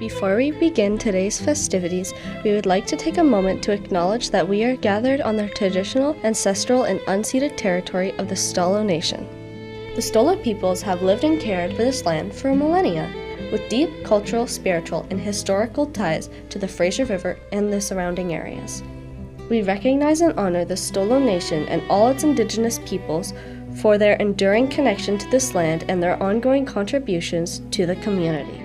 Before we begin today's festivities, we would like to take a moment to acknowledge that we are gathered on the traditional, ancestral, and unceded territory of the Stalo Nation. The Stolo peoples have lived and cared for this land for millennia, with deep cultural, spiritual, and historical ties to the Fraser River and the surrounding areas. We recognize and honor the Stolo Nation and all its indigenous peoples for their enduring connection to this land and their ongoing contributions to the community.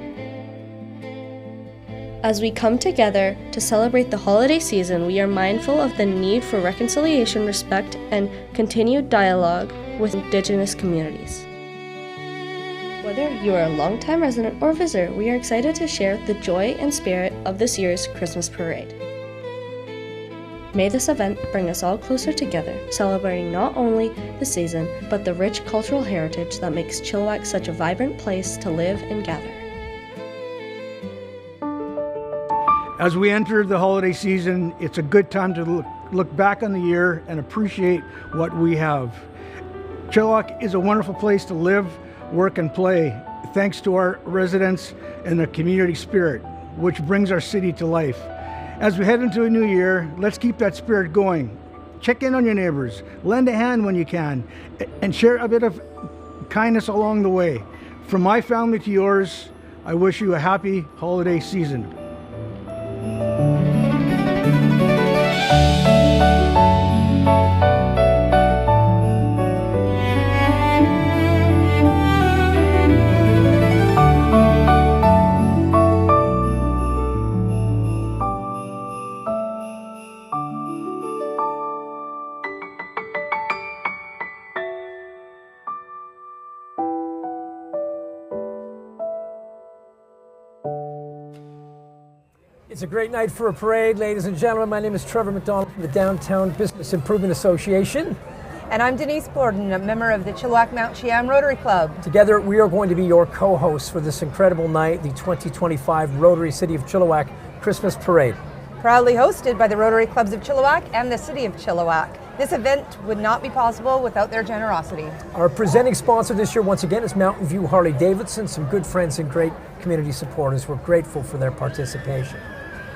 As we come together to celebrate the holiday season, we are mindful of the need for reconciliation, respect, and continued dialogue with Indigenous communities. Whether you are a longtime resident or visitor, we are excited to share the joy and spirit of this year's Christmas parade. May this event bring us all closer together, celebrating not only the season, but the rich cultural heritage that makes Chilliwack such a vibrant place to live and gather. As we enter the holiday season, it's a good time to look back on the year and appreciate what we have. Chilliwack is a wonderful place to live, work, and play, thanks to our residents and the community spirit, which brings our city to life. As we head into a new year, let's keep that spirit going. Check in on your neighbors, lend a hand when you can, and share a bit of kindness along the way. From my family to yours, I wish you a happy holiday season. It's a great night for a parade, ladies and gentlemen. My name is Trevor McDonald from the Downtown Business Improvement Association. And I'm Denise Borden, a member of the Chilliwack Mount Cheam Rotary Club. Together, we are going to be your co-hosts for this incredible night, the 2025 Rotary City of Chilliwack Christmas Parade. Proudly hosted by the Rotary Clubs of Chilliwack and the City of Chilliwack. This event would not be possible without their generosity. Our presenting sponsor this year, once again, is Mountain View Harley-Davidson, some good friends and great community supporters. We're grateful for their participation.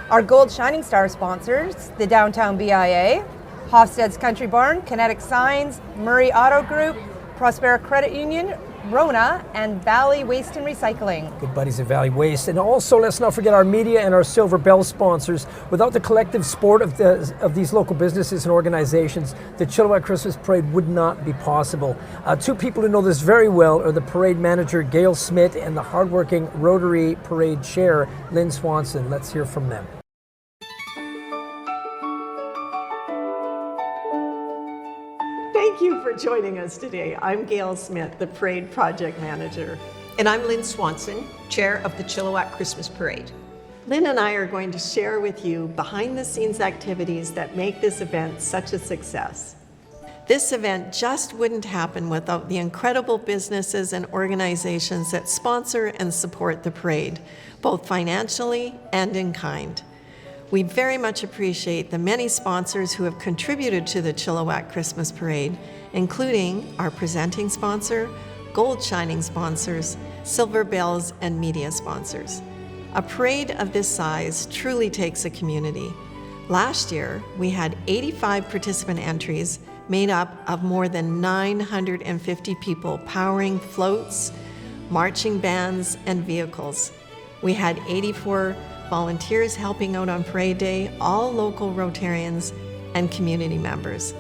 Our Gold Shining Star sponsors, the Downtown BIA, Hofstede's Country Barn, Kinetic Signs, Murray Auto Group, Prospera Credit Union, Rona, and Valley Waste and Recycling. Good buddies at Valley Waste. And also, let's not forget our media and our Silver Bell sponsors. Without the collective support of these local businesses and organizations, the Chilliwack Christmas Parade would not be possible. Two people who know this very well are the parade manager, Gail Smith, and the hardworking Rotary Parade Chair, Lynn Swanson. Let's hear from them. Thank you for joining us today. I'm Gail Smith, the Parade Project Manager. And I'm Lynn Swanson, Chair of the Chilliwack Christmas Parade. Lynn and I are going to share with you behind-the-scenes activities that make this event such a success. This event just wouldn't happen without the incredible businesses and organizations that sponsor and support the parade, both financially and in kind. We very much appreciate the many sponsors who have contributed to the Chilliwack Christmas Parade, including our presenting sponsor, Gold Shining sponsors, Silver Bells, and media sponsors. A parade of this size truly takes a community. Last year, we had 85 participant entries made up of more than 950 people powering floats, marching bands, and vehicles. We had 84 volunteers helping out on parade day, all local Rotarians and community members.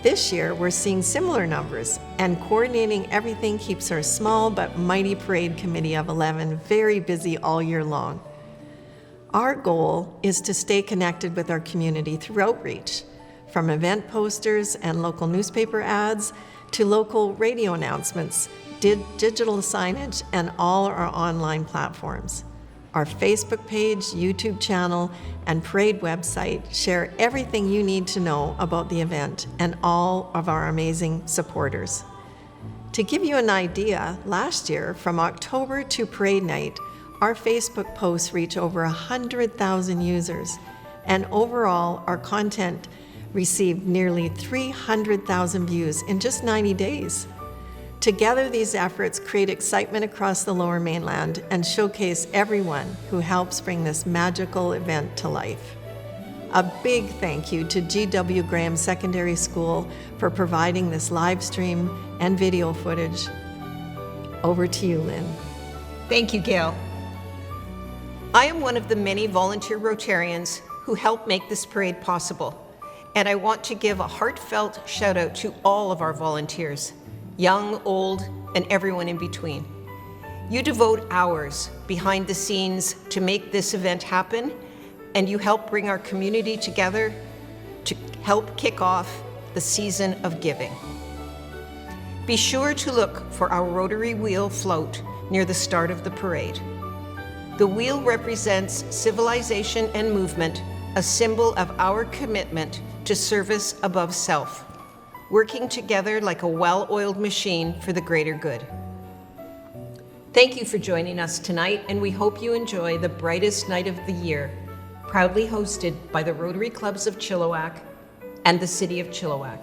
This year, we're seeing similar numbers, and coordinating everything keeps our small but mighty parade committee of 11 very busy all year long. Our goal is to stay connected with our community through outreach, from event posters and local newspaper ads to local radio announcements, digital signage, and all our online platforms. Our Facebook page, YouTube channel, and parade website share everything you need to know about the event and all of our amazing supporters. To give you an idea, last year, from October to parade night, our Facebook posts reach over 100,000 users, and overall, our content received nearly 300,000 views in just 90 days. Together, these efforts create excitement across the Lower Mainland and showcase everyone who helps bring this magical event to life. A big thank you to G.W. Graham Secondary School for providing this live stream and video footage. Over to you, Lynn. Thank you, Gail. I am one of the many volunteer Rotarians who help make this parade possible, and I want to give a heartfelt shout out to all of our volunteers, young, old, and everyone in between. You devote hours behind the scenes to make this event happen, and you help bring our community together to help kick off the season of giving. Be sure to look for our Rotary Wheel float near the start of the parade. The wheel represents civilization and movement, a symbol of our commitment to service above self, working together like a well-oiled machine for the greater good. Thank you for joining us tonight, and we hope you enjoy the brightest night of the year, proudly hosted by the Rotary Clubs of Chilliwack and the City of Chilliwack.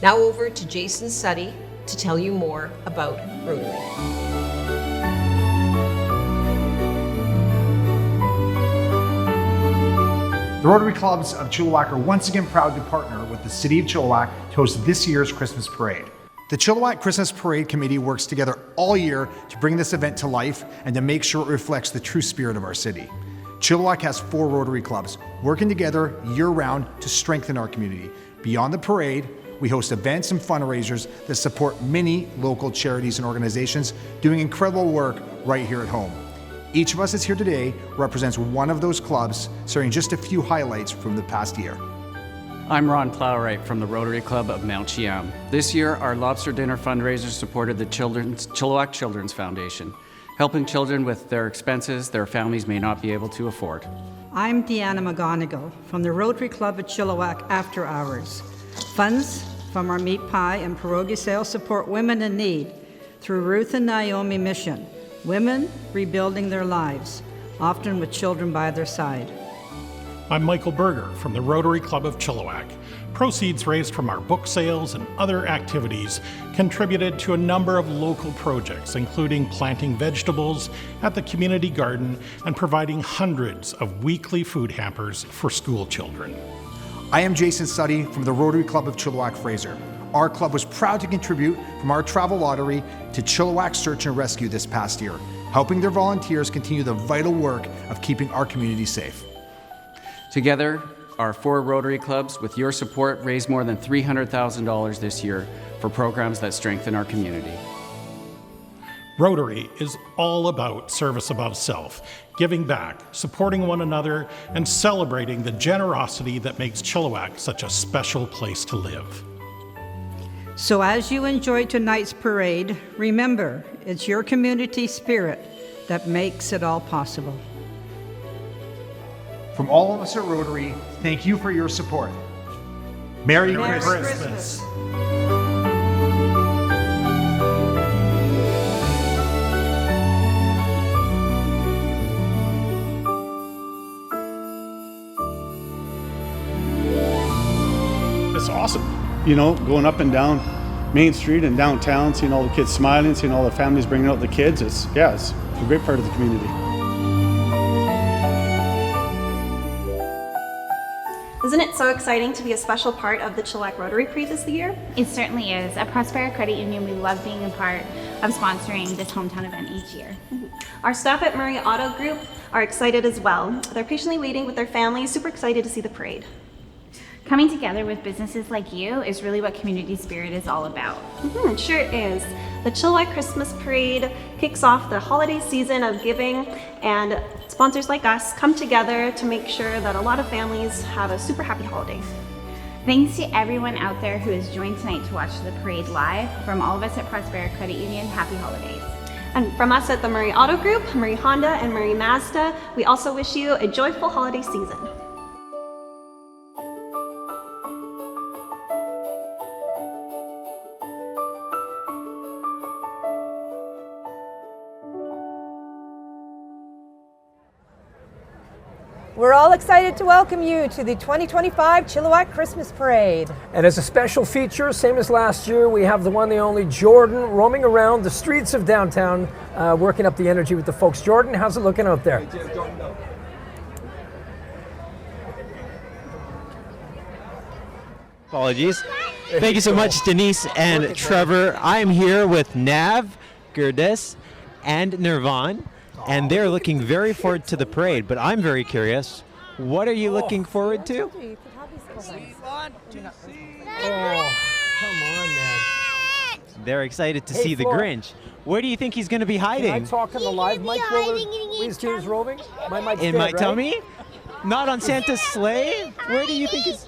Now over to Jason Suddy to tell you more about Rotary. The Rotary Clubs of Chilliwack are once again proud to partner with the City of Chilliwack to host this year's Christmas Parade. The Chilliwack Christmas Parade Committee works together all year to bring this event to life and to make sure it reflects the true spirit of our city. Chilliwack has 4 Rotary Clubs working together year-round to strengthen our community. Beyond the parade, we host events and fundraisers that support many local charities and organizations doing incredible work right here at home. Each of us that's here today represents one of those clubs, sharing just a few highlights from the past year. I'm Ron Plowright from the Rotary Club of Mount Cheam. This year, our lobster dinner fundraiser supported the Chilliwack Children's Foundation, helping children with their expenses their families may not be able to afford. I'm Deanna McGonigal from the Rotary Club of Chilliwack After Hours. Funds from our meat pie and pierogi sales support women in need through Ruth and Naomi Mission, women rebuilding their lives, often with children by their side. I'm Michael Berger from the Rotary Club of Chilliwack. Proceeds raised from our book sales and other activities contributed to a number of local projects, including planting vegetables at the community garden and providing hundreds of weekly food hampers for school children. I am Jason Suddy from the Rotary Club of Chilliwack-Fraser. Our club was proud to contribute from our travel lottery to Chilliwack Search and Rescue this past year, helping their volunteers continue the vital work of keeping our community safe. Together, our 4 Rotary Clubs, with your support, raised more than $300,000 this year for programs that strengthen our community. Rotary is all about service above self, giving back, supporting one another, and celebrating the generosity that makes Chilliwack such a special place to live. So as you enjoy tonight's parade, remember, it's your community spirit that makes it all possible. From all of us at Rotary, thank you for your support. Merry Christmas. It's awesome, you know, going up and down Main Street and downtown, seeing all the kids smiling, seeing all the families bringing out the kids. It's a great part of the community. Isn't it so exciting to be a special part of the Chilliwack Rotary Parade this year? It certainly is. At Prospera Credit Union, we love being a part of sponsoring this hometown event each year. Our staff at Murray Auto Group are excited as well. They're patiently waiting with their families, super excited to see the parade. Coming together with businesses like you is really what community spirit is all about. It sure is. The Chilliwack Christmas Parade kicks off the holiday season of giving, and sponsors like us come together to make sure that a lot of families have a super happy holiday. Thanks to everyone out there who has joined tonight to watch the parade live. From all of us at Prospera Credit Union, happy holidays. And from us at the Murray Auto Group, Murray Honda, and Murray Mazda, we also wish you a joyful holiday season. We're all excited to welcome you to the 2025 Chilliwack Christmas Parade. And as a special feature, same as last year, we have the one, the only Jordan roaming around the streets of downtown, working up the energy with the folks. Jordan, how's it looking out there? Apologies. Thank you so much, Denise and Trevor. I am here with Nav, Gurdes, and Nirvan, and they're looking very forward to the parade. But I'm very curious, what are you looking forward to? Oh, come on, man. They're excited to Hey, see the Flora. Grinch. Where do you think he's going to be Can I hiding? talk on the live mic while these teams roving? My mic's In dead, my right? tummy? Not on Santa's sleigh? Where do you think he's...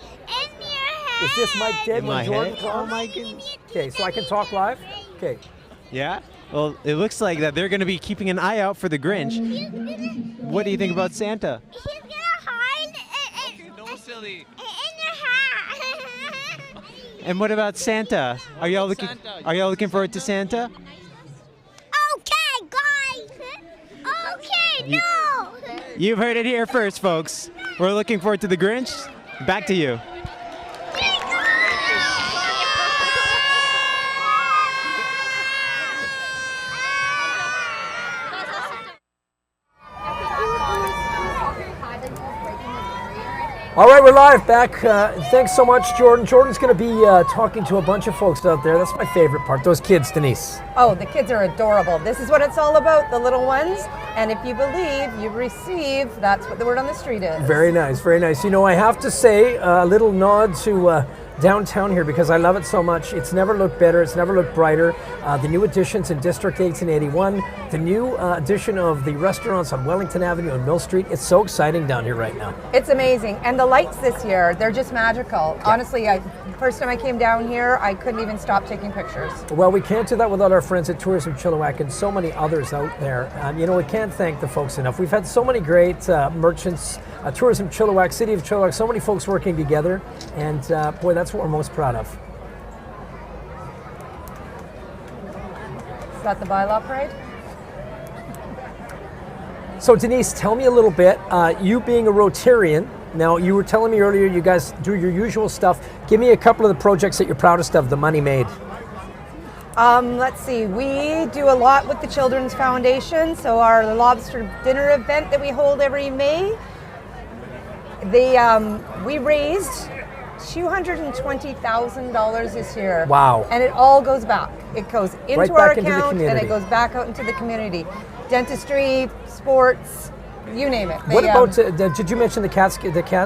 Is this mic dead In when my Jordan head? comes? Oh my goodness. Okay, so I can talk live? Okay. Yeah? Well, it looks like that they're going to be keeping an eye out for the Grinch. What do you think about Santa? And what about Santa? Are y'all looking forward to Santa? Okay, guys. Okay, no. You've heard it here first, folks. We're looking forward to the Grinch. Back to you. All right, we're live back. Thanks so much, Jordan. Jordan's going to be talking to a bunch of folks out there. That's my favorite part, those kids, Denise. Oh, the kids are adorable. This is what it's all about, the little ones. And if you believe, you receive. That's what the word on the street is. Very nice, very nice. You know, I have to say a little nod to downtown here because I love it so much. It's never looked better. It's never looked brighter. The new additions in District 1881, the new addition of the restaurants on Wellington Avenue and Mill Street. It's so exciting down here right now. It's amazing. And the lights this year, they're just magical. Yeah. Honestly, the first time I came down here, I couldn't even stop taking pictures. Well, we can't do that without our friends at Tourism Chilliwack and so many others out there. You know, we can't thank the folks enough. We've had so many great merchants, Tourism Chilliwack, City of Chilliwack, so many folks working together. And boy, that's what we're most proud of. Is that the bylaw parade? So Denise, tell me a little bit, you being a Rotarian, now you were telling me earlier you guys do your usual stuff. Give me a couple of the projects that you're proudest of, the money made. Let's see, we do a lot with the Children's Foundation. So our lobster dinner event that we hold every May, we raised $220,000 this year. Wow. And it all goes back. It goes into Right our back into the account and community. it goes back out into the community. Dentistry, sports, you name it. What about, did you mention the cat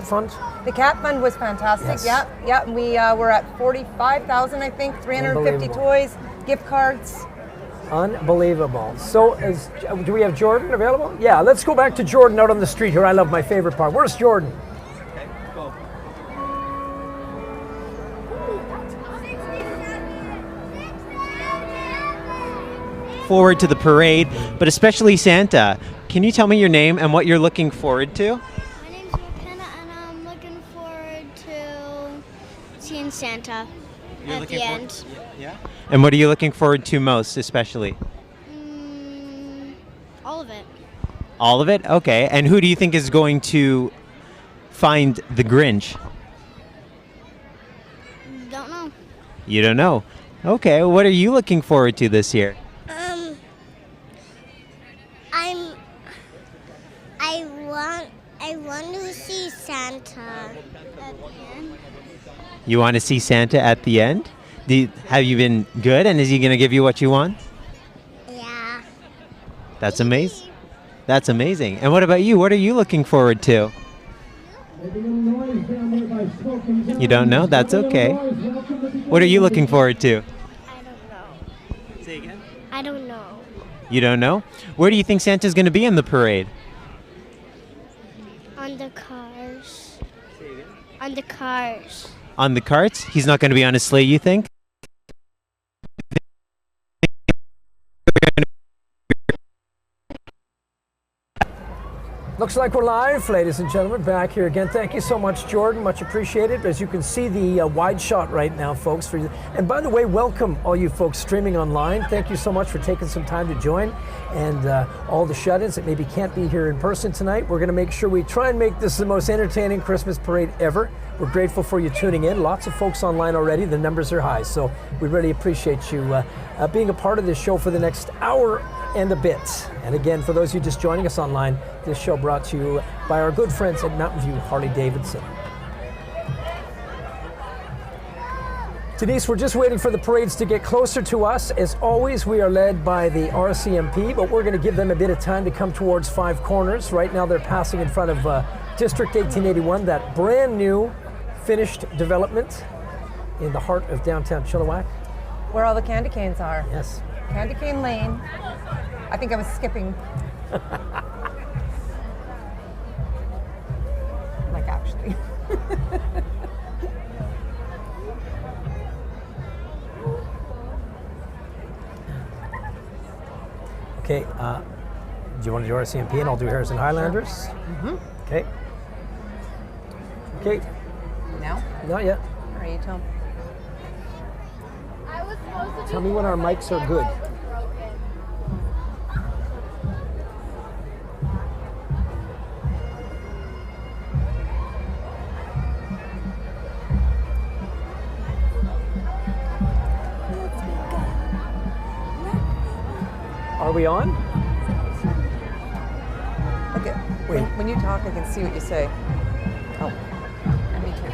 fund? The cat fund was fantastic. Yes. Yeah. We were at 45,000, I think, 350 Unbelievable. toys, gift cards. Unbelievable. So, do we have Jordan available? Yeah, let's go back to Jordan out on the street here. I love my favorite part. Where's Jordan? Forward to the parade, but especially Santa. Can you tell me your name and what you're looking forward to? My name's McKenna, and I'm looking forward to seeing Santa at the end. Yeah. And what are you looking forward to most, especially? All of it. All of it? Okay. And who do you think is going to find the Grinch? Don't know. You don't know. Okay. What are you looking forward to this year? I want to see Santa at the end. You want to see Santa at the end? Have you been good, and is he going to give you what you want? Yeah. That's amazing. That's amazing. And what about you? What are you looking forward to? You don't know? That's okay. What are you looking forward to? I don't know. Say again? I don't know. You don't know? Where do you think Santa's going to be in the parade? On the cars. On the cars. On the carts? He's not going to be on his sleigh, you think? Looks like we're live, ladies and gentlemen, back here again. Thank you so much, Jordan. Much appreciated. As you can see the wide shot right now, folks. For you. And by the way, welcome all you folks streaming online. Thank you so much for taking some time to join. And all the shut-ins that maybe can't be here in person tonight. We're going to make sure we try and make this the most entertaining Christmas parade ever. We're grateful for you tuning in. Lots of folks online already. The numbers are high. So we really appreciate you being a part of this show for the next hour and a bit. And again, for those of you just joining us online, this show brought to you by our good friends at Mountain View Harley-Davidson. Denise, we're just waiting for the parades to get closer to us. As always, we are led by the RCMP, but we're going to give them a bit of time to come towards Five Corners. Right now, they're passing in front of District 1881, that brand new finished development in the heart of downtown Chilliwack. Where all the candy canes are. Yes. Candy cane lane. I think I was skipping. Like, actually. Okay, do you want to do RCMP and I'll do Harrison Highlanders? Mm-hmm. Okay. Okay. Now? Not yet. All right, you tell me. Tell me when our mics are good. Are we on? Okay. When you talk, I can see what you say. Oh, and me too.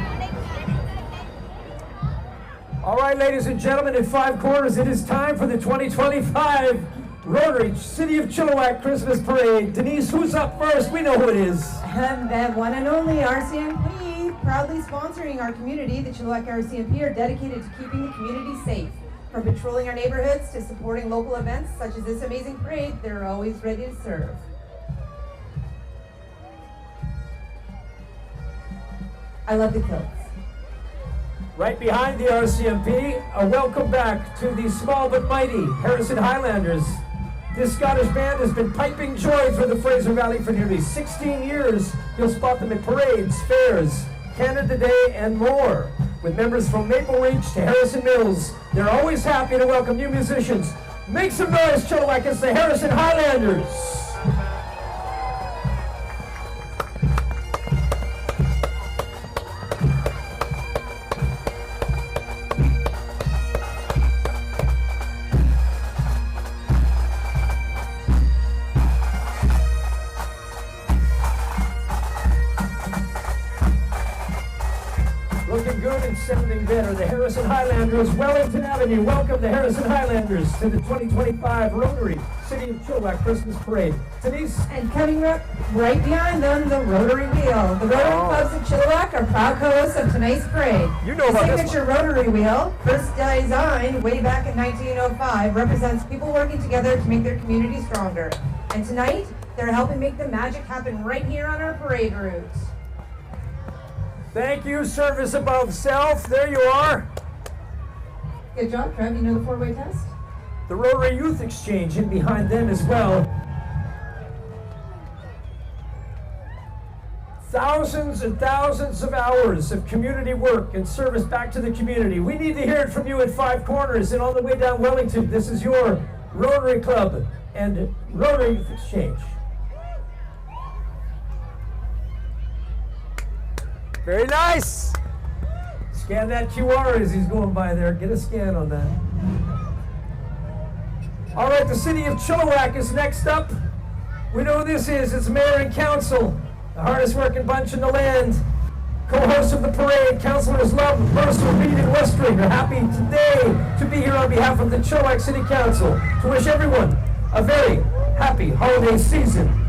All right, ladies and gentlemen, at Five Corners, it is time for the 2025 Rotary City of Chilliwack Christmas Parade. Denise, who's up first? We know who it is. That one and only RCMP, proudly sponsoring our community. The Chilliwack RCMP are dedicated to keeping the community safe. From patrolling our neighborhoods to supporting local events such as this amazing parade, they're always ready to serve. I love the kilts. Right behind the RCMP, a welcome back to the small but mighty Harrison Highlanders. This Scottish band has been piping joy through the Fraser Valley for nearly 16 years. You'll spot them at parades, fairs, Canada Day, and more. With members from Maple Ridge to Harrison Mills, they're always happy to welcome new musicians. Make some noise, Chilliwack, it's the Harrison Highlanders. Looking good and sounding better. The Harrison Highlanders, Wellington Avenue. Welcome the Harrison Highlanders to the 2025 Rotary City of Chilliwack Christmas Parade. Denise? And coming up right behind them, the Rotary Wheel. The Rotary Clubs of Chilliwack are proud co-hosts of tonight's parade. You know about the this signature Rotary Wheel, first designed way back in 1905, represents people working together to make their community stronger. And tonight, they're helping make the magic happen right here on our parade route. Thank you, service above self. There you are. Good job, Trev. You know the four-way test? The Rotary Youth Exchange in behind them as well. Thousands and thousands of hours of community work and service back to the community. We need to hear it from you at Five Corners and on the way down Wellington. This is your Rotary Club and Rotary Youth Exchange. Very nice. Scan that QR as he's going by there. Get a scan on that. All right, the City of Chilliwack is next up. We know who this is. It's Mayor and Council, the hardest working bunch in the land. Co-hosts of the parade, Councilors Love, Mercer, Reed, and Westring are happy today to be here on behalf of the Chilliwack City Council to wish everyone a very happy holiday season.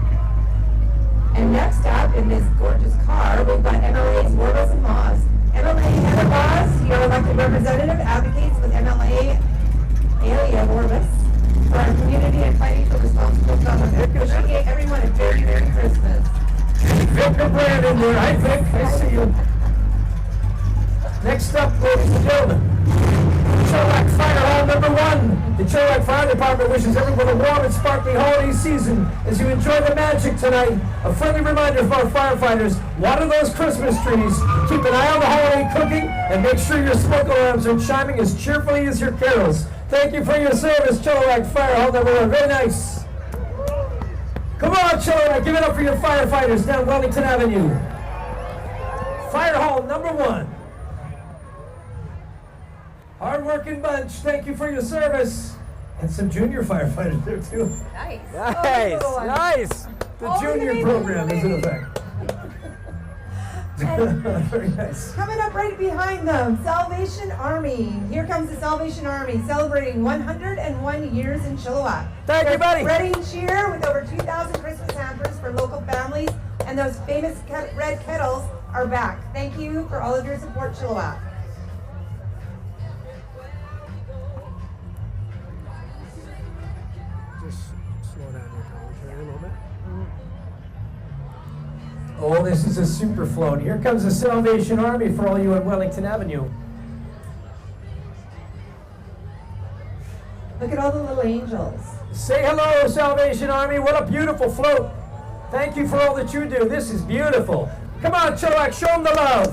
And next up in this gorgeous car, we've got MLA's Warbles and Laws. MLA Heather Laws, your elected representative, advocates with MLA Alia Warbles for our community and fighting for responsible government. Wishing everyone a very Merry Christmas. Victor Brandon there. Hi, Vic. I see you. Next up, ladies and gentlemen, Chilliwack Fire Hall Hall number 1. The Chilliwack Fire Department wishes everyone a warm and sparkling holiday season as you enjoy the magic tonight. A friendly reminder from our firefighters, water those Christmas trees, keep an eye on the holiday cooking, and make sure your smoke alarms are chiming as cheerfully as your carols. Thank you for your service, Chilliwack Fire Hall number 1. Very nice. Come on, Chilliwack, give it up for your firefighters down Wellington Avenue. Fire Hall number 1. Hard-working bunch, thank you for your service. And some junior firefighters there too. Nice. Nice, nice. The junior program is in effect. Very nice. Coming up right behind them, Salvation Army. Here comes the Salvation Army celebrating 101 years in Chilliwack. Thank you, buddy. Ready and cheer with over 2,000 Christmas hampers for local families, and those famous red kettles are back. Thank you for all of your support, Chilliwack. Just slow down your commentary a little bit. Oh, this is a super float. Here comes the Salvation Army for all you on Wellington Avenue. Look at all the little angels. Say hello, Salvation Army. What a beautiful float. Thank you for all that you do. This is beautiful. Come on, Chilliwack, show them the love.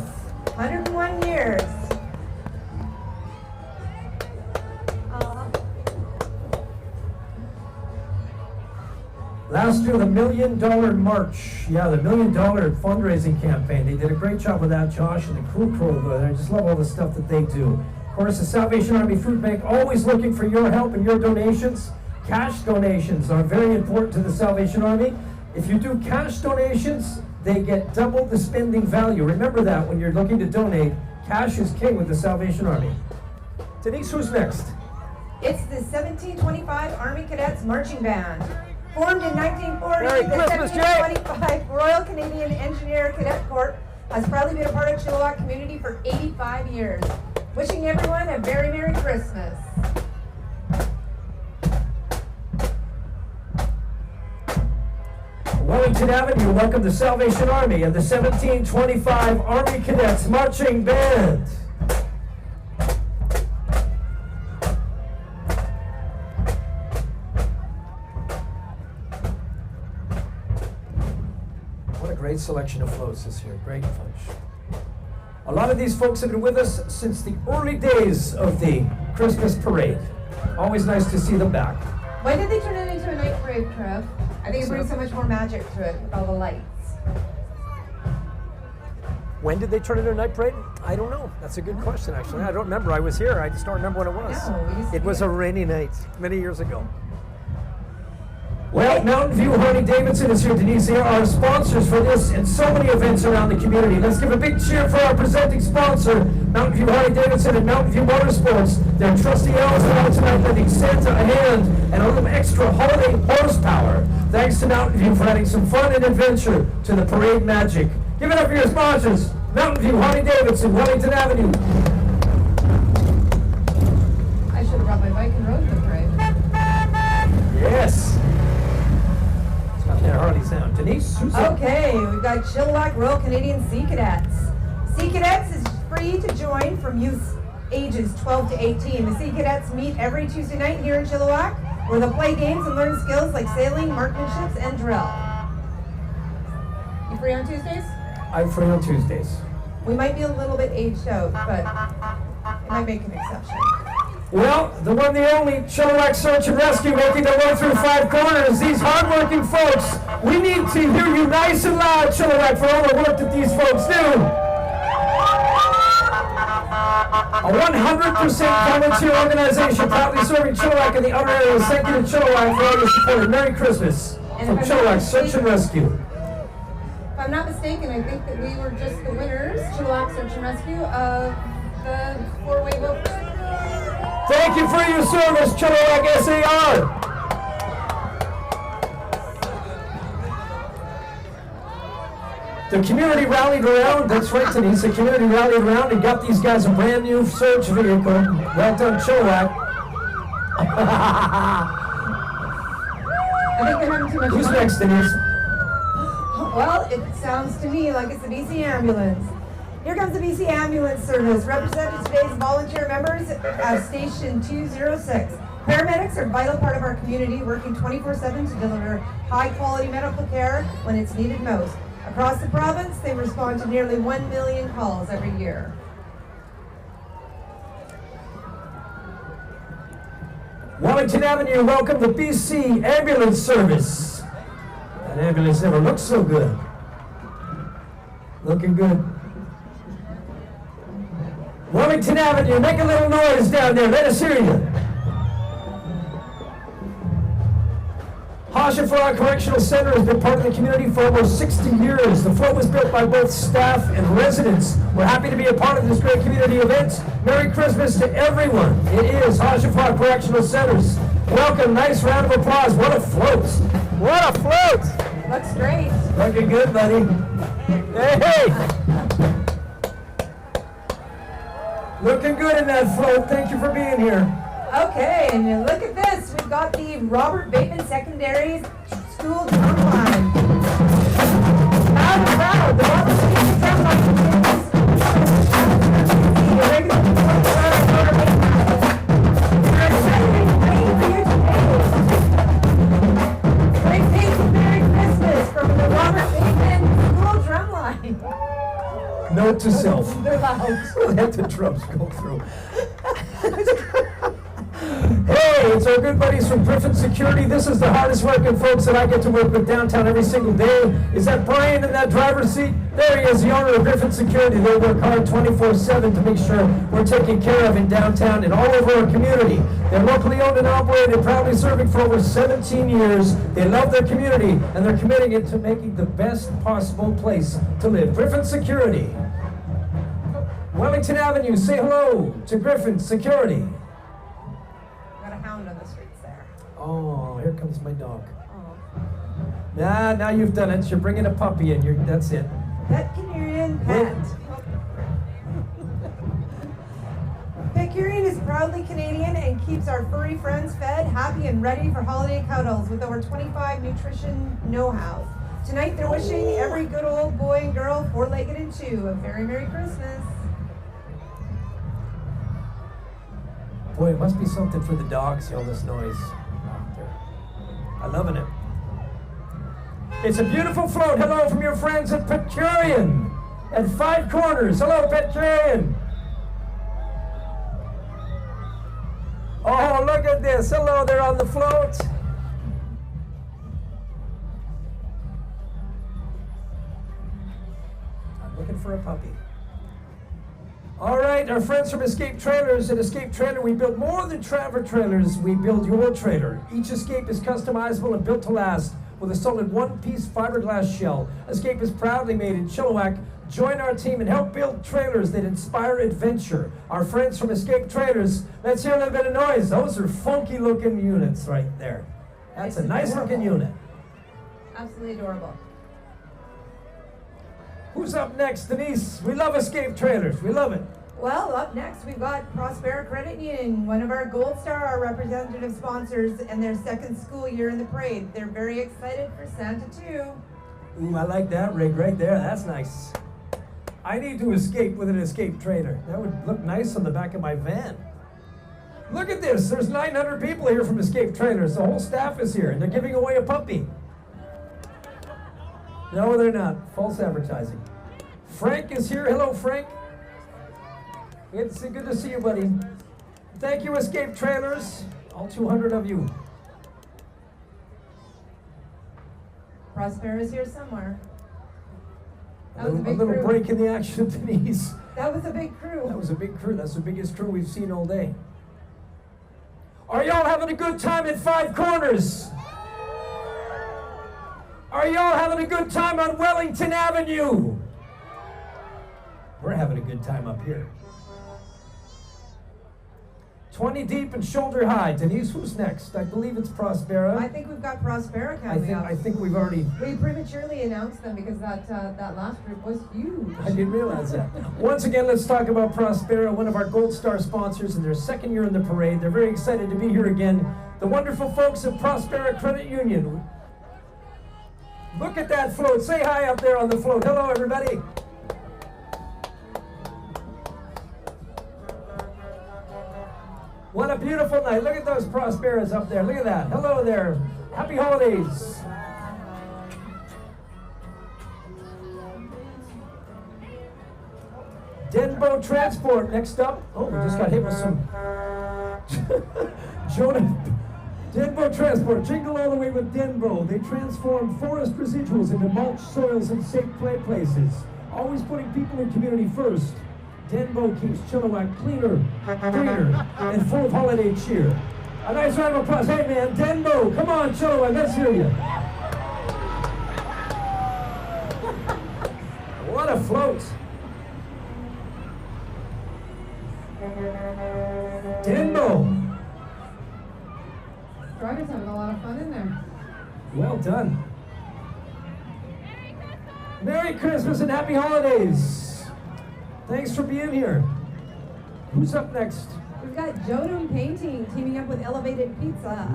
101 years. Last year, the $1 Million March. Yeah, the $1 Million fundraising campaign. They did a great job with that, Josh, and the crew over there. I just love all the stuff that they do. Of course, the Salvation Army Food Bank always looking for your help and your donations. Cash donations are very important to the Salvation Army. If you do cash donations, they get double the spending value. Remember that when you're looking to donate. Cash is king with the Salvation Army. Denise, who's next? It's the 1725 Army Cadets Marching Band. Formed in 1940, Merry the Christmas, 1725 Royal Canadian Engineer Cadet Corps has proudly been a part of Chilliwack community for 85 years. Wishing everyone a very Merry Christmas. Wellington Avenue, welcome the Salvation Army and the 1725 Army Cadets Marching Band. What a great selection of floats this year, great bunch. A lot of these folks have been with us since the early days of the Christmas parade. Always nice to see them back. When did they turn it into a night parade, Trev? I think it brings so much more magic to it with all the lights. When did they turn it into a night parade? I don't know. That's a good question, actually. I don't remember. I was here. I just don't remember when it was. No, it was a rainy night many years ago. Well, Mountain View Harley-Davidson is here. Denise, they are our sponsors for this and so many events around the community. Let's give a big cheer for our presenting sponsor, Mountain View Harley-Davidson and Mountain View Motorsports. Their trusty elves are out tonight lending Santa a hand and a little extra holiday horsepower. Thanks to Mountain View for adding some fun and adventure to the parade magic. Give it up for your sponsors, Mountain View Harley-Davidson, Wellington Avenue. I should have brought my bike and rode the parade. Yes. Harley Sound. Denise? Okay, we've got Chilliwack Royal Canadian Sea Cadets. Sea Cadets is free to join from youth ages 12 to 18. The Sea Cadets meet every Tuesday night here in Chilliwack, where they'll play games and learn skills like sailing, marksmanship, and drill. You free on Tuesdays? I'm free on Tuesdays. We might be a little bit aged out, but it might make an exception. Well, the one, the only Chilliwack Search and Rescue making their way through 5 corners. These hardworking folks, we need to hear you nice and loud, Chilliwack, for all the work that these folks do. A 100% volunteer organization proudly serving Chilliwack and the outer areas. Thank you to Chilliwack for all your support. Merry Christmas from Chilliwack Search and Rescue. If I'm not mistaken, I think that we were just the winners, Chilliwack Search and Rescue, of the 4-way boat. Thank you for your service, Chilliwack SAR. The community rallied around, that's right, Denise, the community rallied around and got these guys a brand new search vehicle. Well done, Chilliwack. I think they're having too much Who's fun. next, Denise? Well, it sounds to me like it's the BC ambulance. Here comes the BC Ambulance Service, representing today's volunteer members at Station 206. Paramedics are a vital part of our community, working 24/7 to deliver high-quality medical care when it's needed most. Across the province, they respond to nearly 1 million calls every year. Wellington Avenue, welcome to BC Ambulance Service. That ambulance never looked so good. Looking good. Wellington Avenue, make a little noise down there. Let us hear you. Hochelaga Correctional Center has been part of the community for almost 60 years. The float was built by both staff and residents. We're happy to be a part of this great community event. Merry Christmas to everyone. It is Hochelaga Correctional Centers. Welcome, nice round of applause. What a float. What a float. Looks great. Looking good, buddy. Hey, hey. Looking good in that float. Thank you for being here. Okay, and look at this. We've got the Robert Bateman Secondary School drum line. Loud and proud, the Robert Bateman drum line is the regular Robert Bateman. We're excited and ready for you today. Great thanks and Merry Christmas from the Robert Bateman School drum line. Note to self. They're loud. Let the drums go through. Hey, it's our good buddies from Griffin Security. This is the hardest working folks that I get to work with downtown every single day. Is that Brian in that driver's seat? There he is, the owner of Griffin Security. They work hard 24/7 to make sure we're taken care of in downtown and all over our community. They're locally owned and operated, proudly serving for over 17 years. They love their community and they're committing it to making the best possible place to live. Griffin Security. Wellington Avenue, say hello to Griffin Security. Hound on the streets there. Oh, here comes my dog. Oh. Now you've done it. You're bringing a puppy in. That's it. Petcurian Pet. Petcurian is proudly Canadian and keeps our furry friends fed, happy, and ready for holiday cuddles with over 25 nutrition know-hows. Tonight they're wishing every good old boy and girl, four-legged and two, a very Merry Christmas. Boy, it must be something for the dogs, all this noise out there. I'm loving it. It's a beautiful float. Hello from your friends at Petcurian at Five Corners. Hello, Petcurian. Oh, look at this. Hello there on the float. I'm looking for a puppy. All right, our friends from Escape Trailers. At Escape Trailer, we build more than travel trailers. We build your trailer. Each Escape is customizable and built to last with a solid one-piece fiberglass shell. Escape is proudly made in Chilliwack. Join our team and help build trailers that inspire adventure. Our friends from Escape Trailers, let's hear a little bit of noise. Those are funky-looking units right there. That's a nice-looking unit. Absolutely adorable. Who's up next, Denise? We love Escape Trailers. We love it. Well, up next, we've got Prospera Credit Union, one of our Gold Star, our representative sponsors, and their second school year in the parade. They're very excited for Santa, too. Ooh, I like that rig right there. That's nice. I need to escape with an Escape Trailer. That would look nice on the back of my van. Look at this. There's 900 people here from Escape Trailers. The whole staff is here, and they're giving away a puppy. No, they're not. False advertising. Frank is here. Hello, Frank. Good to see you, buddy. Thank you, Escape Trailers. All 200 of you. Prospera is here somewhere. A little break in the action, Denise. That was a big crew. That was a big crew. That's the biggest crew we've seen all day. Are y'all having a good time at Five Corners? Are y'all having a good time on Wellington Avenue? We're having a good time up here. 20 deep and shoulder high. Denise, who's next? I believe it's Prospera. I think we've got Prospera coming up. I think we've already... We prematurely announced them because that last group was huge. I didn't realize that. Once again, let's talk about Prospera, one of our Gold Star sponsors in their second year in the parade. They're very excited to be here again. The wonderful folks at Prospera Credit Union. Look at that float. Say hi up there on the float. Hello, everybody. What a beautiful night. Look at those Prosperas up there. Look at that. Hello there. Happy holidays. Denbo Transport next up. Oh, we just got hit with some Jonah. Denbo Transport, jingle all the way with Denbo. They transform forest residuals into mulch, soils, and safe play places. Always putting people and community first. Denbo keeps Chilliwack cleaner, greener, and full of holiday cheer. A nice round of applause. Hey man, Denbo, come on Chilliwack, let's hear you. What a float. Denbo. Drivers having a lot of fun in there. Well done. Merry Christmas and Happy Holidays. Thanks for being here. Who's up next? We've got Jodum Painting teaming up with Elevated Pizza.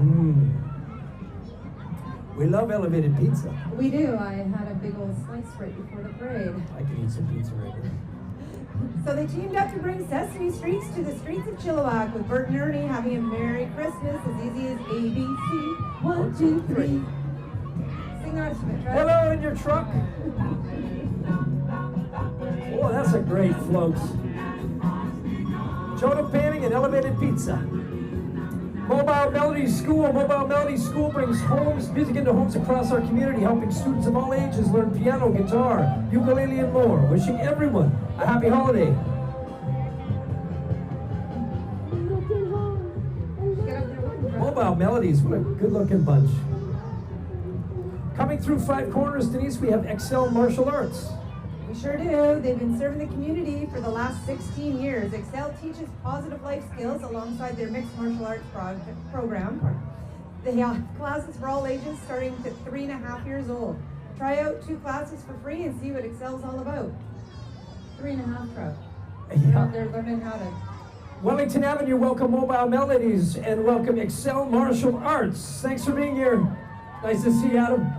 We love elevated pizza. We do. I had a big old slice right before the parade. I could eat some pizza right now. So they teamed up to bring Sesame Streets to the streets of Chilliwack, with Bert and Ernie having a Merry Christmas as easy as ABC. 1, 2, 3. Sing the rest of it, right? Hello in your truck. Oh, that's a great float. Jonah Painting and Elevated Pizza. Mobile Melody School brings music into homes across our community, helping students of all ages learn piano, guitar, ukulele, and more. Wishing everyone a happy holiday. Mobile Melodies, what a good-looking bunch. Coming through Five Corners, Denise, we have Excel Martial Arts. We sure do. They've been serving the community for the last 16 years. Excel teaches positive life skills alongside their mixed martial arts program. They have classes for all ages, starting at 3.5 years old. Try out 2 classes for free and see what Excel's all about. 3.5, Trev. You're out there learning how to... Wellington Avenue, welcome Mobile Melodies and welcome Excel Martial Arts. Thanks for being here. Nice to see you, Adam.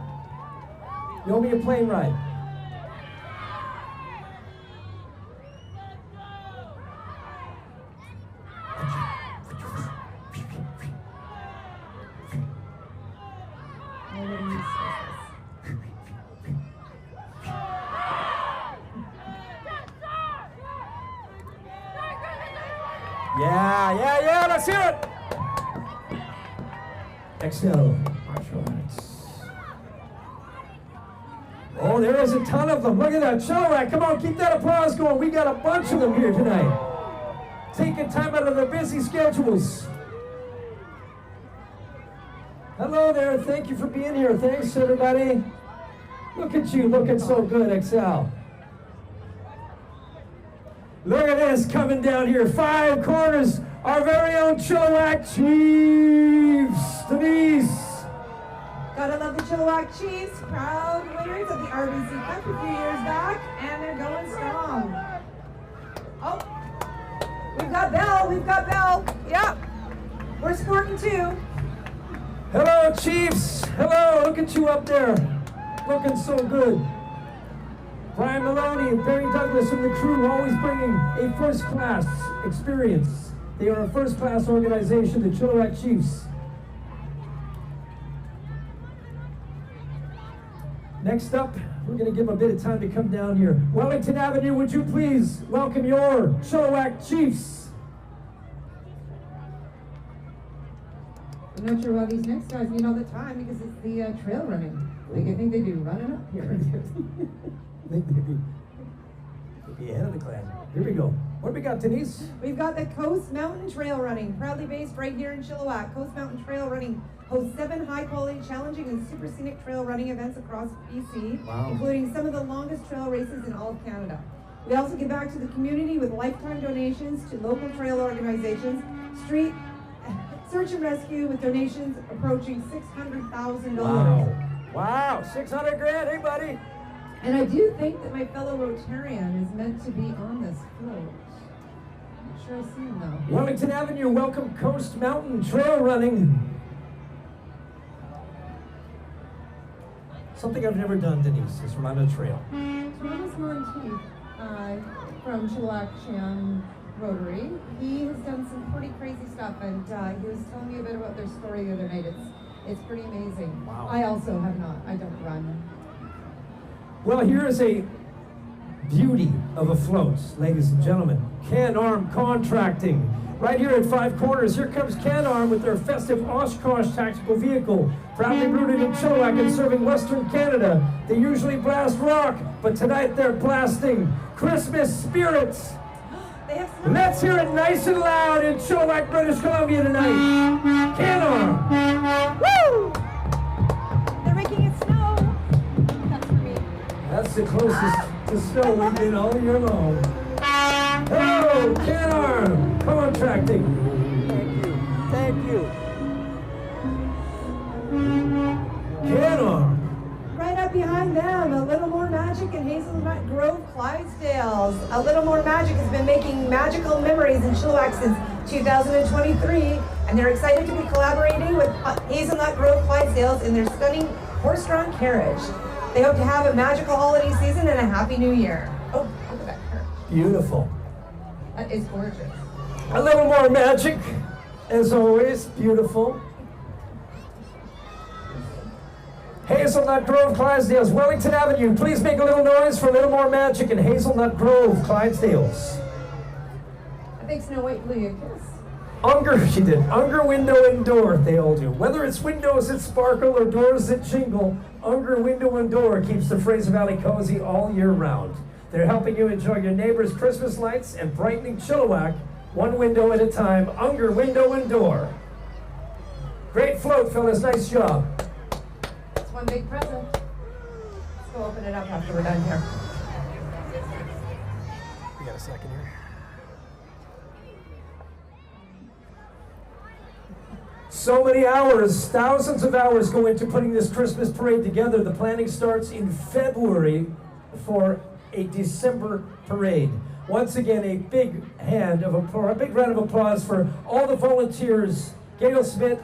You owe me a plane ride. Yeah, let's hear it! Excel Martial Arts. Oh, there is a ton of them. Look at that. Chilliwack, come on, keep that applause going. We got a bunch of them here tonight. Taking time out of their busy schedules. Hello there, thank you for being here. Thanks, everybody. Look at you, looking so good, Excel. Look at this coming down here. Five Corners, our very own Chilliwack Chiefs. Denise. Gotta love the Chilliwack Chiefs, proud winners of the RBC Cup a few years back, and they're going strong. Oh, we've got Bell. Yep, we're sporting too. Hello, Chiefs. Hello, look at you up there. Looking so good. Brian Maloney and Barry Douglas and the crew always bringing a first-class experience. They are a first-class organization, the Chilliwack Chiefs. Next up, we're going to give them a bit of time to come down here. Wellington Avenue, would you please welcome your Chilliwack Chiefs? I'm not sure why these next guys need all the time, because it's the trail running. Like, I think they do running up here. They'd be ahead of the class. Here we go. What do we got, Denise? We've got the Coast Mountain Trail Running, proudly based right here in Chilliwack. Coast Mountain Trail Running hosts 7 high-quality, challenging, and super scenic trail running events across BC, including some of the longest trail races in all of Canada. We also give back to the community with lifetime donations to local trail organizations, street search and rescue with donations approaching $600,000. Wow, 600 grand, hey buddy. And I do think that my fellow Rotarian is meant to be on this float. Not sure I see him though. Wellington Avenue, welcome Coast Mountain Trail Running. Something I've never done, Denise, is run a trail. Thomas Monteith from Chilliwack Rotary. He has done some pretty crazy stuff, and he was telling me a bit about their story the other night. It's pretty amazing. Wow. I also have not. I don't run. Well, here is a beauty of a float, ladies and gentlemen. Can-Arm Contracting. Right here at Five Corners, here comes Can-Arm with their festive Oshkosh tactical vehicle. Proudly rooted in Chilliwack and serving Western Canada. They usually blast rock, but tonight they're blasting Christmas spirits. Let's hear it nice and loud in Chilliwack, British Columbia tonight. Can-Arm. Woo! They're making it snow. That's for me. That's the closest to snow we've been all year long. Hello, Can-Arm Contracting. Thank you. Can-Arm. Right up behind them, A Little More Magic in Hazelnut Grove, Clydesdales. A Little More Magic has been making magical memories in Chilliwack since 2023, and they're excited to be collaborating with Hazelnut Grove, Clydesdales in their stunning horse-drawn carriage. They hope to have a magical holiday season and a happy new year. Oh, look at that carriage. Beautiful. That is gorgeous. A Little More Magic, as always, beautiful. Hazelnut Grove, Clydesdales, Wellington Avenue. Please make a little noise for A Little More Magic in Hazelnut Grove, Clydesdales. I think Snow White blew you a kiss. Unger, she did. Unger Window and Door, they all do. Whether it's windows that sparkle or doors that jingle, Unger Window and Door keeps the Fraser Valley cozy all year round. They're helping you enjoy your neighbor's Christmas lights and brightening Chilliwack one window at a time. Unger Window and Door. Great float, fellas. Nice job. It's one big present. Let's go open it up after we're done here. We got a second here. So many hours, thousands of hours go into putting this Christmas parade together. The planning starts in February for a December parade. Once again, a big round of applause for all the volunteers, Gail Smith,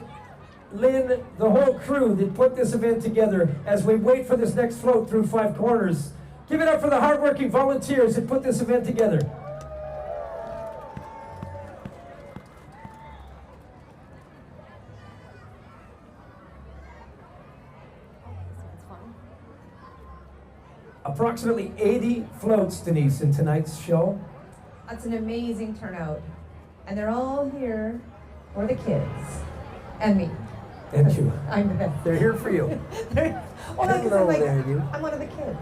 Lynn, the whole crew that put this event together as we wait for this next float through Five Corners. Give it up for the hardworking volunteers that put this event together. Approximately 80 floats, Denise, in tonight's show. That's an amazing turnout. And they're all here for the kids. And me. And you. I'm the best. They're here for you. Well, Take it over there, you. I'm one of the kids.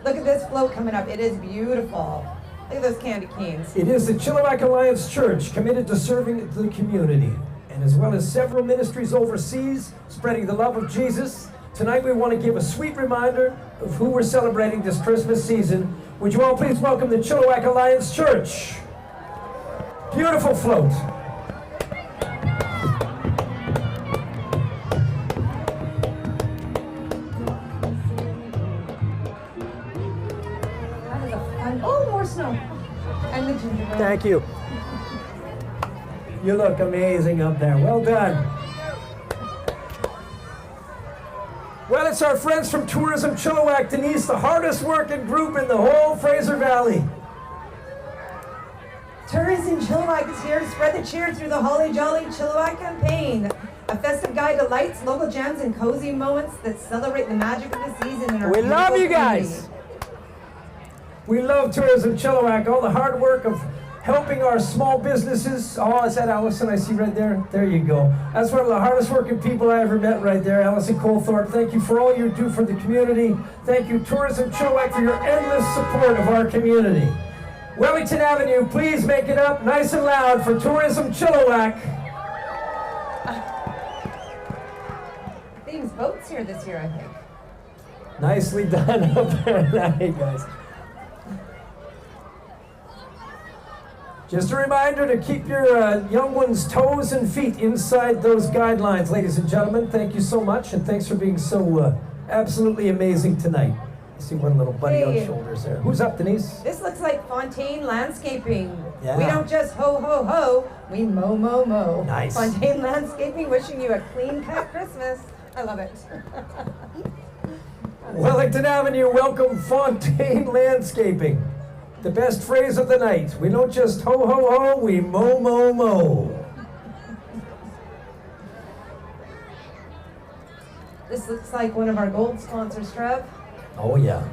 Look at this float coming up. It is beautiful. Look at those candy canes. It is the Chilliwack Alliance Church, committed to serving the community, and as well as several ministries overseas, spreading the love of Jesus. Tonight we want to give a sweet reminder of who we're celebrating this Christmas season. Would you all please welcome the Chilliwack Alliance Church. Beautiful float. That is a fun. Oh, more snow. And the gingerbread. Thank you. You look amazing up there. Well done. Well, it's our friends from Tourism Chilliwack, Denise, the hardest working group in the whole Fraser Valley. Tourism Chilliwack is here to spread the cheer through the Holly Jolly Chilliwack campaign. A festive guide to lights, local gems, and cozy moments that celebrate the magic of the season in our We love you beautiful guys. We love Tourism Chilliwack, all the hard work of helping our small businesses. Oh, is that Allison I see right there? There you go. That's one of the hardest working people I ever met right there, Allison Colthorpe. Thank you for all you do for the community. Thank you, Tourism Chilliwack, for your endless support of our community. Wellington Avenue, please make it up nice and loud for Tourism Chilliwack. Themes boats here this year, I think. Nicely done up there. Hey, guys. Just a reminder to keep your young ones' toes and feet inside those guidelines, ladies and gentlemen. Thank you so much, and thanks for being so absolutely amazing tonight. I see one little buddy on shoulders there. Who's up, Denise? This looks like Fontaine Landscaping. Yeah. We don't just ho, ho, ho. We mow, mow, mow. Nice. Fontaine Landscaping wishing you a clean-cut Christmas. I love it. Wellington Avenue, welcome Fontaine Landscaping. The best phrase of the night. We don't just ho, ho, ho, we mo, mo, mo. This looks like one of our gold sponsors, Trev. Oh, yeah.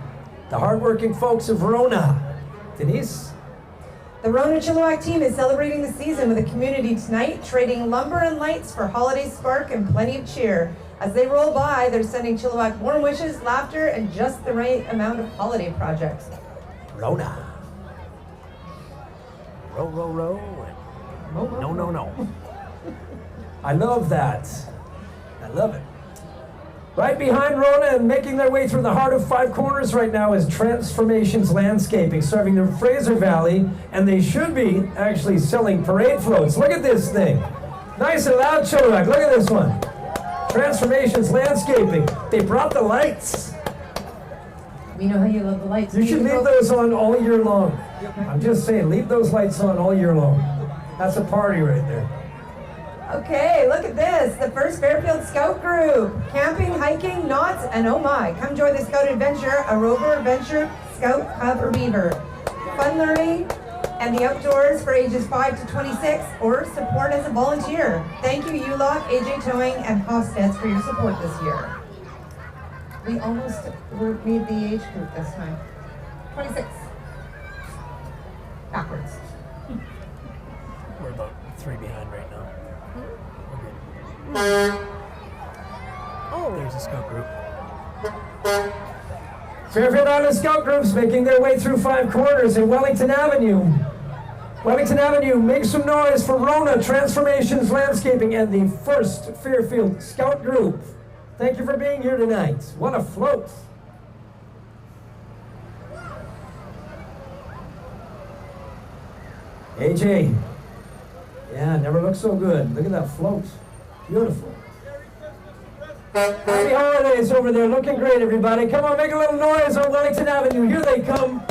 The hardworking folks of Verona. Denise? The Rona Chilliwack team is celebrating the season with a community tonight, trading lumber and lights for holiday spark and plenty of cheer. As they roll by, they're sending Chilliwack warm wishes, laughter, and just the right amount of holiday projects. Rona. Row, row, row. No, no, no. I love that. I love it. Right behind Rona and making their way through the heart of Five Corners right now is Transformations Landscaping, serving the Fraser Valley, and they should be actually selling parade floats. Look at this thing. Nice and loud, Chilliwack. Look at this one. Transformations Landscaping. They brought the lights. We know how you love the lights. You should leave those on all year long. I'm just saying, leave those lights on all year long. That's a party right there. Okay, look at this. The first Fairfield Scout Group. Camping, hiking, knots, and oh my. Come join the Scout Adventure, a rover adventure, Scout, Cub, or Beaver. Fun learning and the outdoors for ages 5 to 26, or support as a volunteer. Thank you, ULOC, AJ Towing, and Hofstede's for your support this year. We almost made the age group this time. 26. Backwards. We're about 3 behind right now. Oh, there's a scout group. Fairfield Island Scout Groups making their way through Five Corners in Wellington Avenue. Wellington Avenue, make some noise for Rona Transformations Landscaping and the first Fairfield Scout Group. Thank you for being here tonight. What a float. AJ. Yeah, never looked so good. Look at that float. Beautiful. Happy holidays over there. Looking great, everybody. Come on, make a little noise on Wellington Avenue. Here they come.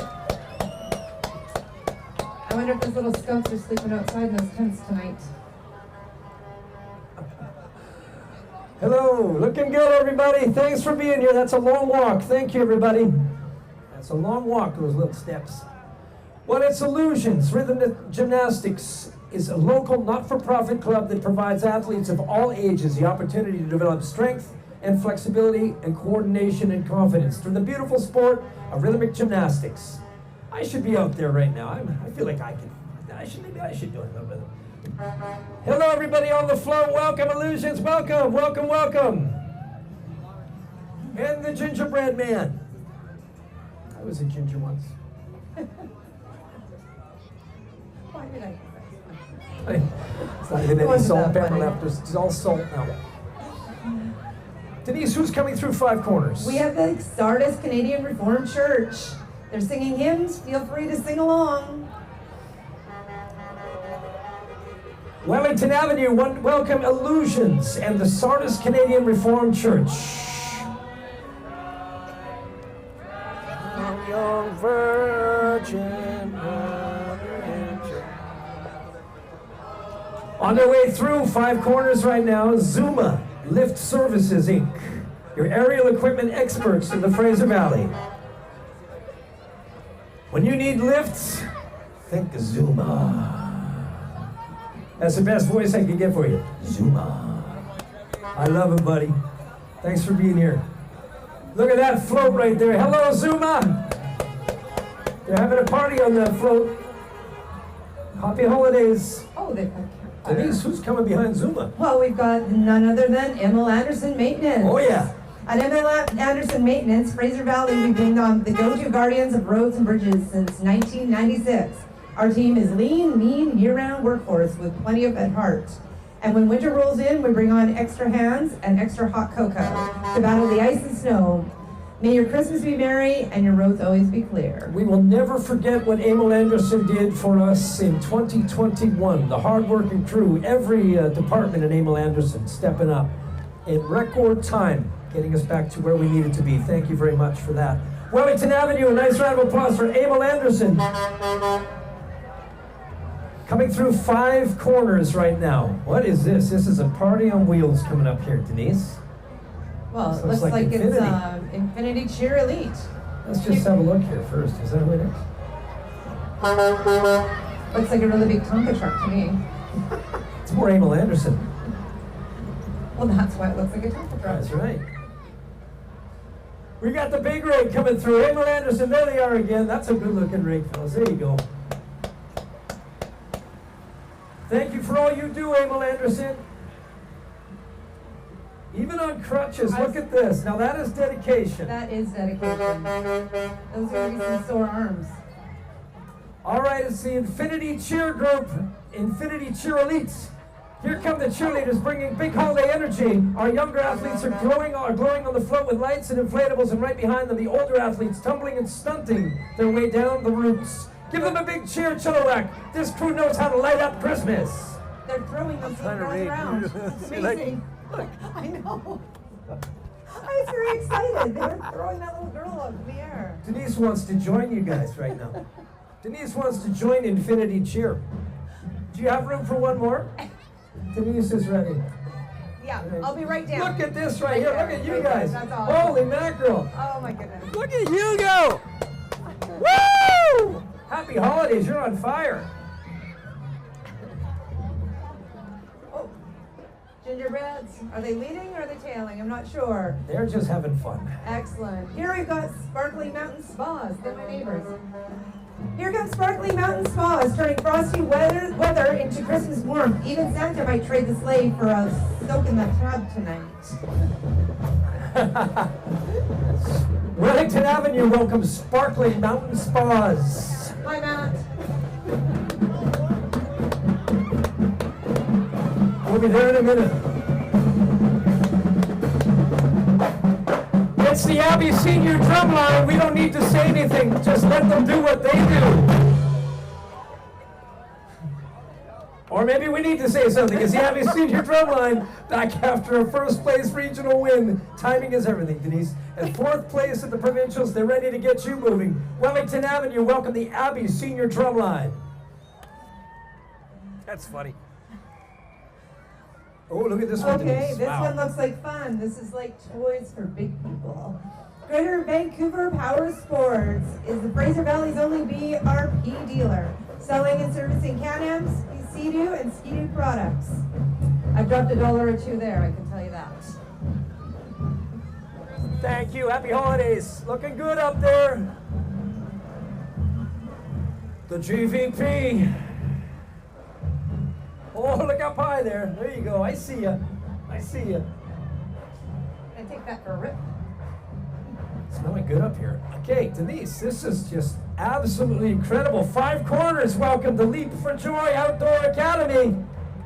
I wonder if those little scouts are sleeping outside in those tents tonight. Hello. Looking good, everybody. Thanks for being here. That's a long walk. Thank you, everybody. That's a long walk, those little steps. Well, it's Illusions. Rhythm Gymnastics is a local not-for-profit club that provides athletes of all ages the opportunity to develop strength and flexibility and coordination and confidence through the beautiful sport of rhythmic gymnastics. I should be out there right now. I feel like I should do it a little bit. Hello, everybody on the floor. Welcome, Illusions. Welcome, welcome, welcome. And the gingerbread man. I was a ginger once. Why did I? It's not even any salt and pepper left. It's all salt now. Denise, who's coming through Five Corners? We have the Stardust Canadian Reformed Church. They're singing hymns. Feel free to sing along. Wellington Avenue, welcome Illusions and the Sardis Canadian Reformed Church. Young Virgin On their way through Five Corners right now, Zuma Lift Services, Inc., your aerial equipment experts in the Fraser Valley. When you need lifts, think Zuma. That's the best voice I can get for you. Zuma. I love it, buddy. Thanks for being here. Look at that float right there. Hello, Zuma. They're having a party on that float. Happy holidays. Oh, they've got Denise, who's coming behind Zuma? Well, we've got none other than Emil Anderson Maintenance. Oh, yeah. At Emil Anderson Maintenance, Fraser Valley, we've been on the go-to guardians of roads and bridges since 1996. Our team is lean, mean, year-round workforce with plenty of at heart. And when winter rolls in, we bring on extra hands and extra hot cocoa to battle the ice and snow. May your Christmas be merry and your roads always be clear. We will never forget what Emil Anderson did for us in 2021. The hard-working crew, every department in Emil Anderson stepping up in record time, getting us back to where we needed to be. Thank you very much for that. Wellington Avenue, a nice round of applause for Emil Anderson. Coming through Five Corners right now. What is this? This is a party on wheels coming up here, Denise. Well, This it looks like Infinity. it's Infinity Cheer Elite. Let's just have a look here first. Is that what it is? Looks like a really big Tonka truck to me. It's more Emil Anderson. Well, that's why it looks like a Tonka truck. That's right. We got the big rig coming through. Emil Anderson, there they are again. That's a good looking rig, fellas. There you go. Thank you for all you do, Emil Anderson. Even on crutches, look at this. Now that is dedication. That is dedication. Those are going to be some sore arms. All right, it's the Infinity Cheer Group, Infinity Cheer Elites. Here come the cheerleaders bringing big holiday energy. Our younger athletes are glowing on the float with lights and inflatables, and right behind them, the older athletes tumbling and stunting their way down the routes. Give them a big cheer, Chilliwack. This crew knows how to light up Christmas. They're throwing those little girls around. It's amazing. Look, I know. I was very excited. They were throwing that little girl up in the air. Denise wants to join you guys right now. Denise wants to join Infinity Cheer. Do you have room for one more? Denise is ready. Yeah, I'll be right down. Look at this right here. Look at you guys. That's awesome. Holy mackerel. Oh my goodness. Look at you go. Woo! Happy holidays. You're on fire. Oh, gingerbreads. Are they leading or are they tailing? I'm not sure. They're just having fun. Excellent. Here we've got Sparkly Mountain Spas. They're my neighbors. Here comes Sparkly Mountain Spas, turning frosty weather into Christmas warmth. Even Santa might trade the sleigh for a soak in the tub tonight. Wellington Avenue welcomes Sparkly Mountain Spas. Hi, Matt. We'll be there in a minute. It's the Abbey Senior Drumline. We don't need to say anything. Just let them do what they do. Or maybe we need to say something. It's the Abbey Senior Drumline back after a first place regional win. Timing is everything, Denise. And fourth place at the provincials. They're ready to get you moving. Wellington Avenue, welcome the Abbey Senior Drumline. That's funny. Oh, look at this one, Okay, Denise. this Wow. one looks like fun. This is like toys for big people. Greater Vancouver Power Sports is the Fraser Valley's only BRP dealer, selling and servicing Can-Ams, Sea-Doo, and Ski-Doo products. I've dropped $1 or $2 there, I can tell you that. Thank you. Happy holidays. Looking good up there. The GVP. Oh, look up high there. There you go. I see ya. I see ya. I take that for a rip. Smelling good up here. Okay, Denise, this is just absolutely incredible. 5 Corners welcome to Leap for Joy Outdoor Academy.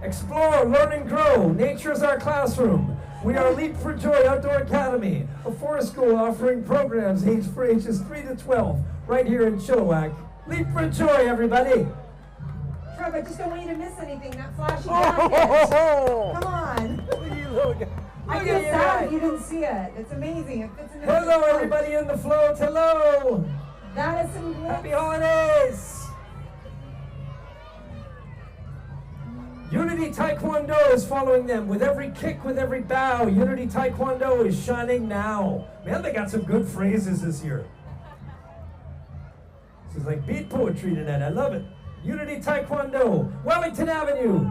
Explore, learn, and grow. Nature is our classroom. We are Leap for Joy Outdoor Academy, a forest school offering programs for ages 3 to 12, right here in Chilliwack. Leap for Joy, everybody. Trev, I just don't want you to miss anything. That flashy jacket. Come on. I feel sad you didn't see it. It's amazing. It fits in the Hello, everybody in the float. Hello. That is some Happy holidays. Unity Taekwondo is following them with every kick, with every bow. Unity Taekwondo is shining now. Man, they got some good phrases this year. This is like beat poetry tonight. I love it. Unity Taekwondo, Wellington Avenue.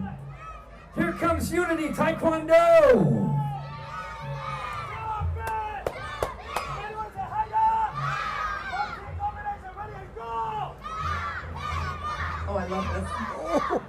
Here comes Unity Taekwondo. Oh, I love this. Oh.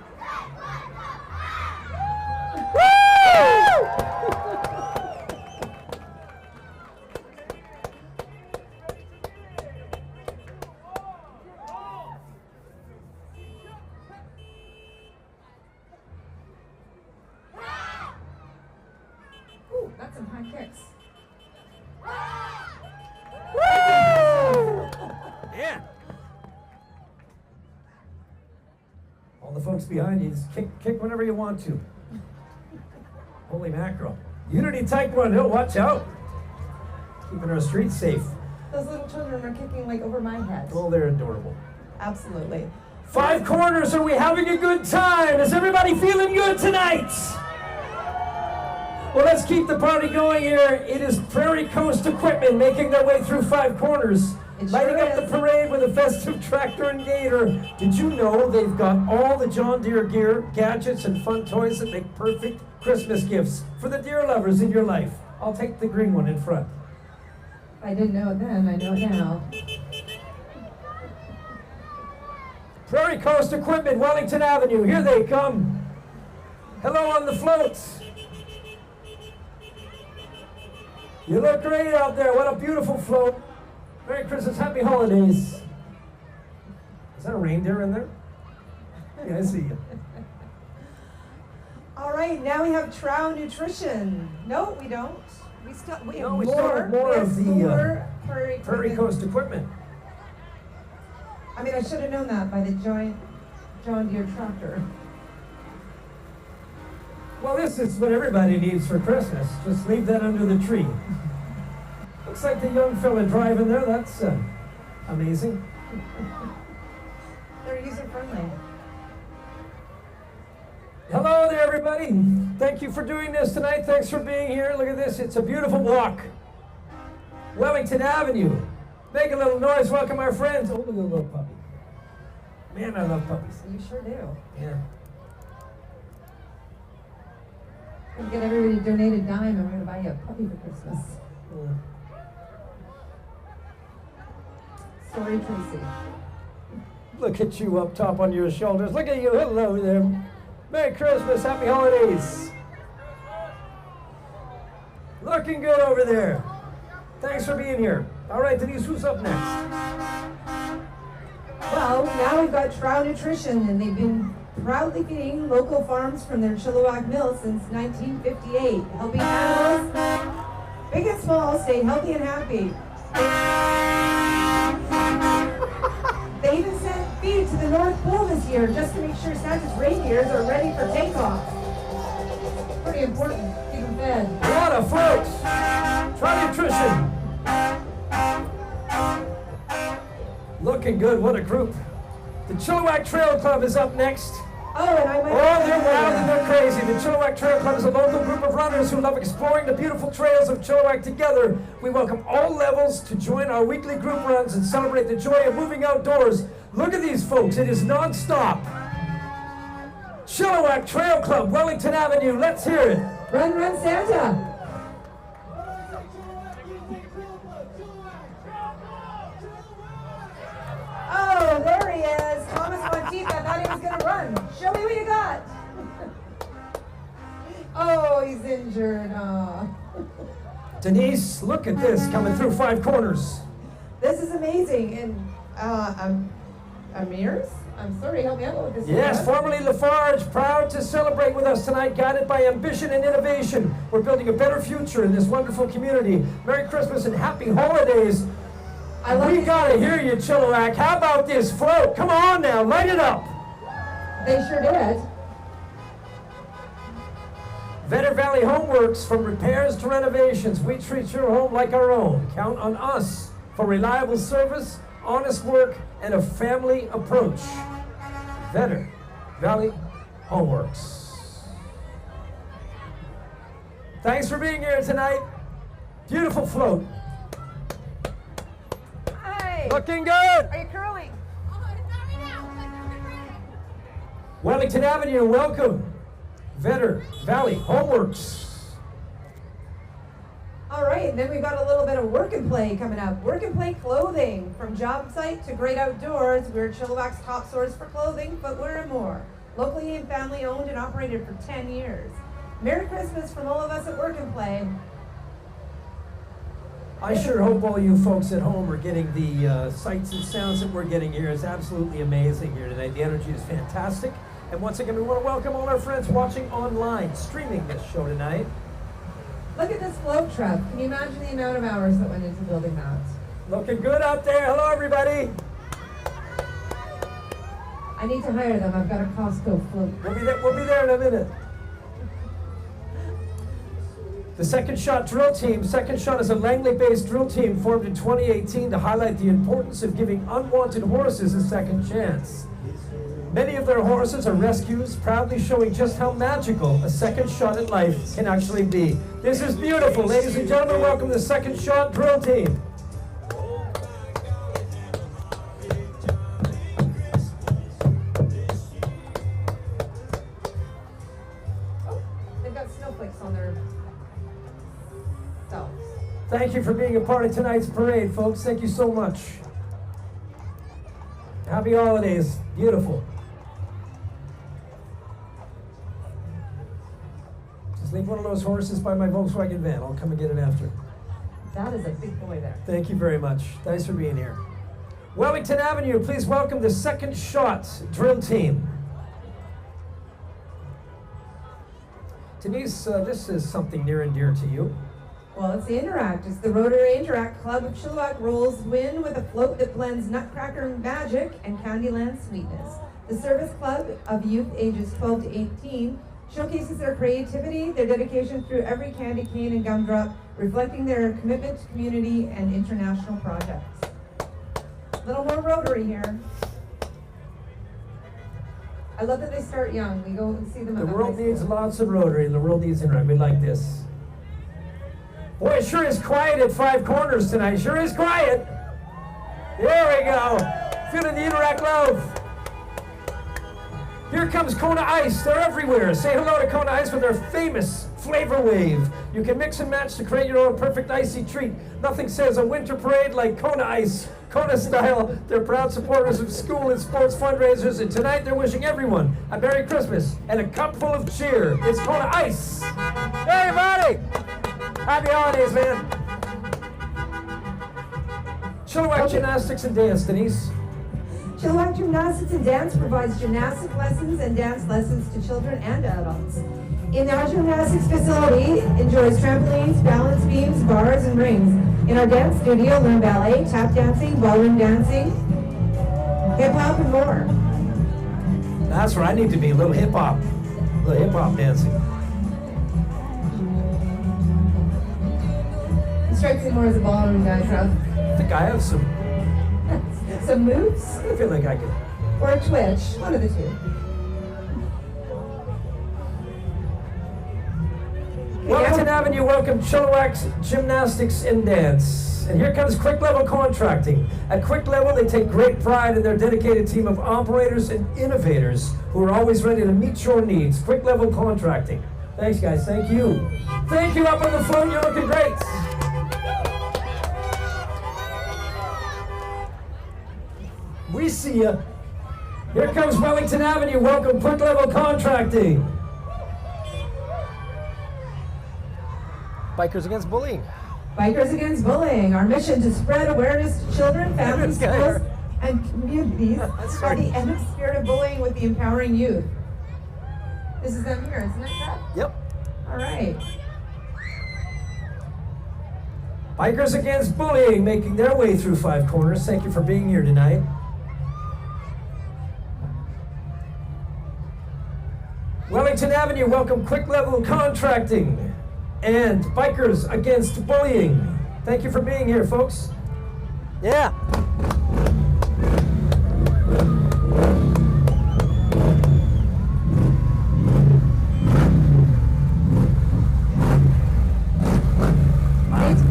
Ooh, that's some high kicks. Yeah. All the folks behind you, just kick whenever you want to. Holy mackerel. Unity Taekwondo, watch out. Keeping our streets safe. Those little children are kicking like over my head. Oh, they're adorable. Absolutely. 5 Corners, are we having a good time? Is everybody feeling good tonight? Well, let's keep the party going here. It is Prairie Coast Equipment making their way through Five Corners, lighting up the parade with a festive tractor and gator. Did you know they've got all the John Deere gear, gadgets, and fun toys that make perfect Christmas gifts for the deer lovers in your life? I'll take the green one in front. I didn't know it then, I know it now. Prairie Coast Equipment, Wellington Avenue, here they come. Hello on the floats. You look great out there. What a beautiful float. Merry Christmas, happy holidays. Is that a reindeer in there? Yeah, I see you. All right, now we have Trow Nutrition. No, we don't. We still have more of the Prairie Coast Equipment. I mean, I should have known that by the giant John Deere tractor. Well, this is what everybody needs for Christmas. Just leave that under the tree. Looks like the young fella driving there. That's amazing. They're user-friendly. Hello there, everybody. Thank you for doing this tonight. Thanks for being here. Look at this. It's a beautiful walk. Wellington Avenue. Make a little noise. Welcome our friends. Oh, look at the little puppy. Man, I love puppies. You sure do. Yeah. I'm gonna get everybody to donate a dime and we're gonna buy you a puppy for Christmas. Sorry, Tracy. Look at you up top on your shoulders. Look at you. Hello there. Merry Christmas. Happy holidays. Looking good over there. Thanks for being here. All right, Denise, who's up next? Well, now we've got Trow Nutrition, and they've been proudly feeding local farms from their Chilliwack mill since 1958, helping animals, big and small, stay healthy and happy. They even sent feed to the North Pole this year just to make sure Santa's reindeers are ready for takeoff. Pretty important, keep them fed. What a float! Trow Nutrition. Looking good, what a group. The Chilliwack Trail Club is up next. Oh, and I might they're wild and they're crazy. The Chilliwack Trail Club is a local group of runners who love exploring the beautiful trails of Chilliwack together. We welcome all levels to join our weekly group runs and celebrate the joy of moving outdoors. Look at these folks, it is non-stop. Chilliwack Trail Club, Wellington Avenue, let's hear it. Run, run, Santa. Oh, there he is. Thomas Monteith, I thought he was going to run. Show me what you got. Oh, he's injured. Oh. Denise, look at this coming through Five Corners. This is amazing. And Amirs? I'm sorry, help me out with this. Yes, formerly Lafarge, proud to celebrate with us tonight, guided by ambition and innovation. We're building a better future in this wonderful community. Merry Christmas and happy holidays. We gotta hear you, Chilliwack. How about this float? Come on now, light it up. They sure did. Vetter Valley Homeworks, from repairs to renovations, we treat your home like our own. Count on us for reliable service, honest work, and a family approach. Vetter Valley Homeworks. Thanks for being here tonight. Beautiful float. Hey. Looking good. Are you curling? Wellington Avenue, welcome. Vetter Valley Homeworks. All right, and then we've got a little bit of work and play coming up. Work and play clothing. From job site to great outdoors, we're Chilliwack's top source for clothing, footwear, and more. Locally and family owned and operated for 10 years. Merry Christmas from all of us at Work and Play. I sure hope all you folks at home are getting the sights and sounds that we're getting here. It's absolutely amazing here tonight. The energy is fantastic. And once again, we want to welcome all our friends watching online, streaming this show tonight. Look at this float truck. Can you imagine the amount of hours that went into building that? Looking good out there. Hello, everybody. I need to hire them. I've got a Costco float. We'll be there in a minute. The Second Shot Drill Team. Second Shot is a Langley-based drill team formed in 2018 to highlight the importance of giving unwanted horses a second chance. Many of their horses are rescues, proudly showing just how magical a second shot at life can actually be. This is beautiful. Ladies and gentlemen, welcome to the Second Shot Drill Team. They've got snowflakes on their belts. Thank you for being a part of tonight's parade, folks. Thank you so much. Happy holidays. Beautiful. Just leave one of those horses by my Volkswagen van. I'll come and get it after. That is a big boy there. Thank you very much. Thanks for being here. Wellington Avenue, please welcome the Second Shot Drill Team. Denise, this is something near and dear to you. Well, it's the Interact. It's the Rotary Interact Club of Chilliwack rolls win with a float that blends nutcracker magic and Candyland sweetness. The Service Club of youth ages 12 to 18 showcases their creativity, their dedication through every candy cane and gumdrop, reflecting their commitment to community and international projects. A little more Rotary here. I love that they start young. We go and see them at The world high school. needs lots of Rotary, and the world needs Interact. We like this. Boy, it sure is quiet at Five Corners tonight. Sure is quiet. There we go. Feeling the Interact love. Here comes Kona Ice. They're everywhere. Say hello to Kona Ice with their famous Flavor Wave. You can mix and match to create your own perfect icy treat. Nothing says a winter parade like Kona Ice. Kona Style. They're proud supporters of school and sports fundraisers, and tonight they're wishing everyone a Merry Christmas and a cup full of cheer. It's Kona Ice. Hey, buddy! Happy holidays, man. Chilliwack Gymnastics and Dance, Denise. Chilliwack Gymnastics and Dance provides gymnastic lessons and dance lessons to children and adults. In our gymnastics facility, enjoys trampolines, balance beams, bars, and rings. In our dance studio, learn ballet, tap dancing, ballroom dancing, hip-hop, and more. That's where I need to be, a little hip-hop. A little hip-hop dancing. It strikes me more as a ballroom guy, Trev. I think I have some moves? I feel like I could. Or a twitch, one of the two. Wellington Avenue, welcome Chilliwack's Gymnastics and Dance. And here comes Quick Level Contracting. At Quick Level, they take great pride in their dedicated team of operators and innovators who are always ready to meet your needs. Quick Level Contracting. Thanks, guys. Thank you. Thank you. Up on the float. You're looking great. We see ya. Here comes Wellington Avenue. Welcome Quick Level Contracting. Bikers Against Bullying. Bikers Against Bullying. Our mission to spread awareness to children, families, schools, and communities about the end of spirit of bullying with the empowering youth. This is them here, isn't it, Brad? Yep. All right. Bikers Against Bullying making their way through Five Corners. Thank you for being here tonight. Wellington Avenue, welcome Quick Level Contracting and Bikers Against Bullying. Thank you for being here, folks. Yeah.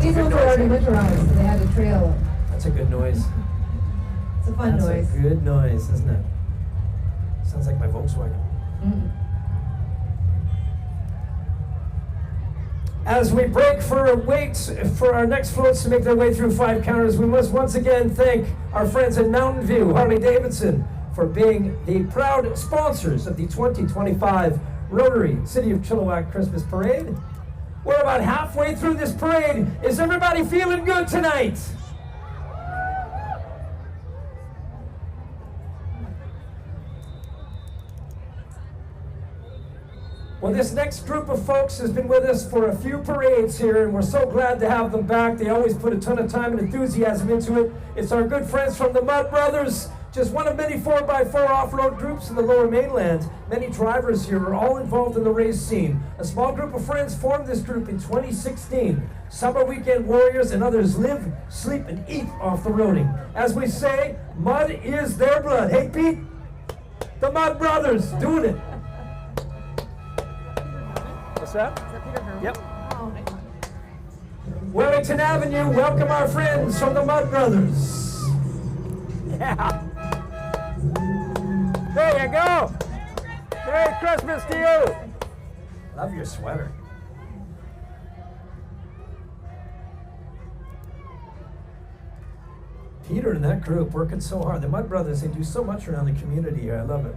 These ones are already winterized, so they had to trail them. That's a good noise. It's a fun noise. That's a good noise, isn't it? Sounds like my Volkswagen. As we break for wait for our next floats to make their way through Five Counters, we must once again thank our friends at Mountain View Harley-Davidson for being the proud sponsors of the 2025 Rotary City of Chilliwack Christmas Parade. We're about halfway through this parade. Is everybody feeling good tonight? Well, this next group of folks has been with us for a few parades here, and we're so glad to have them back. They always put a ton of time and enthusiasm into it. It's our good friends from the Mud Brothers, just one of many 4x4 off-road groups in the Lower Mainland. Many drivers here are all involved in the race scene. A small group of friends formed this group in 2016. Some are weekend warriors and others live, sleep, and eat off the roading. As we say, mud is their blood. Hey, Pete? The Mud Brothers doing it. What's that? Yep. Wellington Avenue, welcome our friends from the Mud Brothers. Yeah. There you go. Merry Christmas to you. Love your sweater. Peter and that group working so hard. The Mud Brothers, they do so much around the community here. I love it.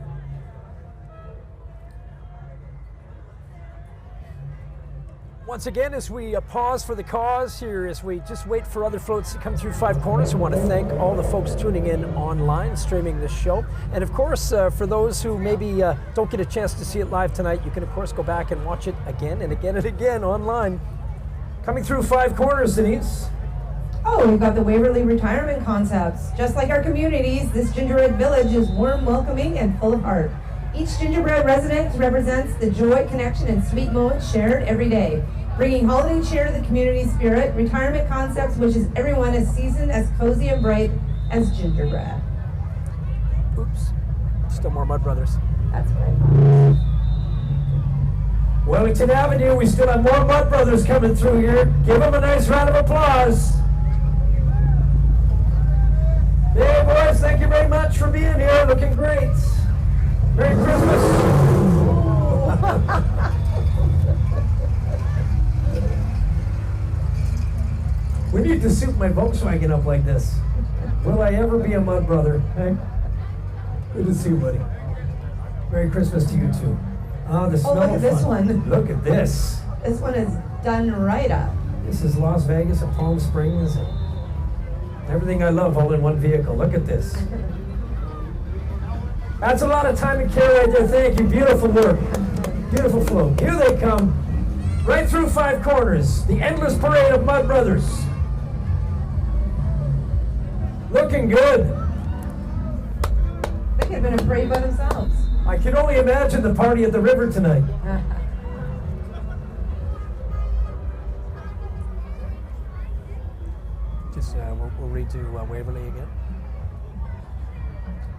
Once again, as we pause for the cause here, as we just wait for other floats to come through Five Corners, we want to thank all the folks tuning in online, streaming this show. And of course, for those who maybe don't get a chance to see it live tonight, you can of course go back and watch it again and again and again online. Coming through Five Corners, Denise. Oh, we've got the Waverly Retirement Concepts. Just like our communities, this Gingerbread Village is warm, welcoming, and full of heart. Each gingerbread resident represents the joy, connection, and sweet moments shared every day. Bringing holiday cheer to the community spirit, Retirement Concepts wishes everyone as seasoned, as cozy, and bright as gingerbread. Oops. Still more Mud Brothers. That's right. Wellington Avenue, we still have more Mud Brothers coming through here. Give them a nice round of applause. Hey boys, thank you very much for being here. Looking great. Merry Christmas. We need to suit my Volkswagen up like this. Will I ever be a Mud Brother? Hey? Good to see you, buddy. Merry Christmas to you too. Ah, the smell look at of this fun. one. Look at this. This one is done right up. This is Las Vegas and Palm Springs. And everything I love all in one vehicle. Look at this. That's a lot of time and care right there. Thank you. Beautiful work. Beautiful flow. Here they come. Right through Five Corners. The endless parade of Mud Brothers. Looking good. They could have been a parade by themselves. I can only imagine the party at the river tonight. Just we'll read to Waverly again.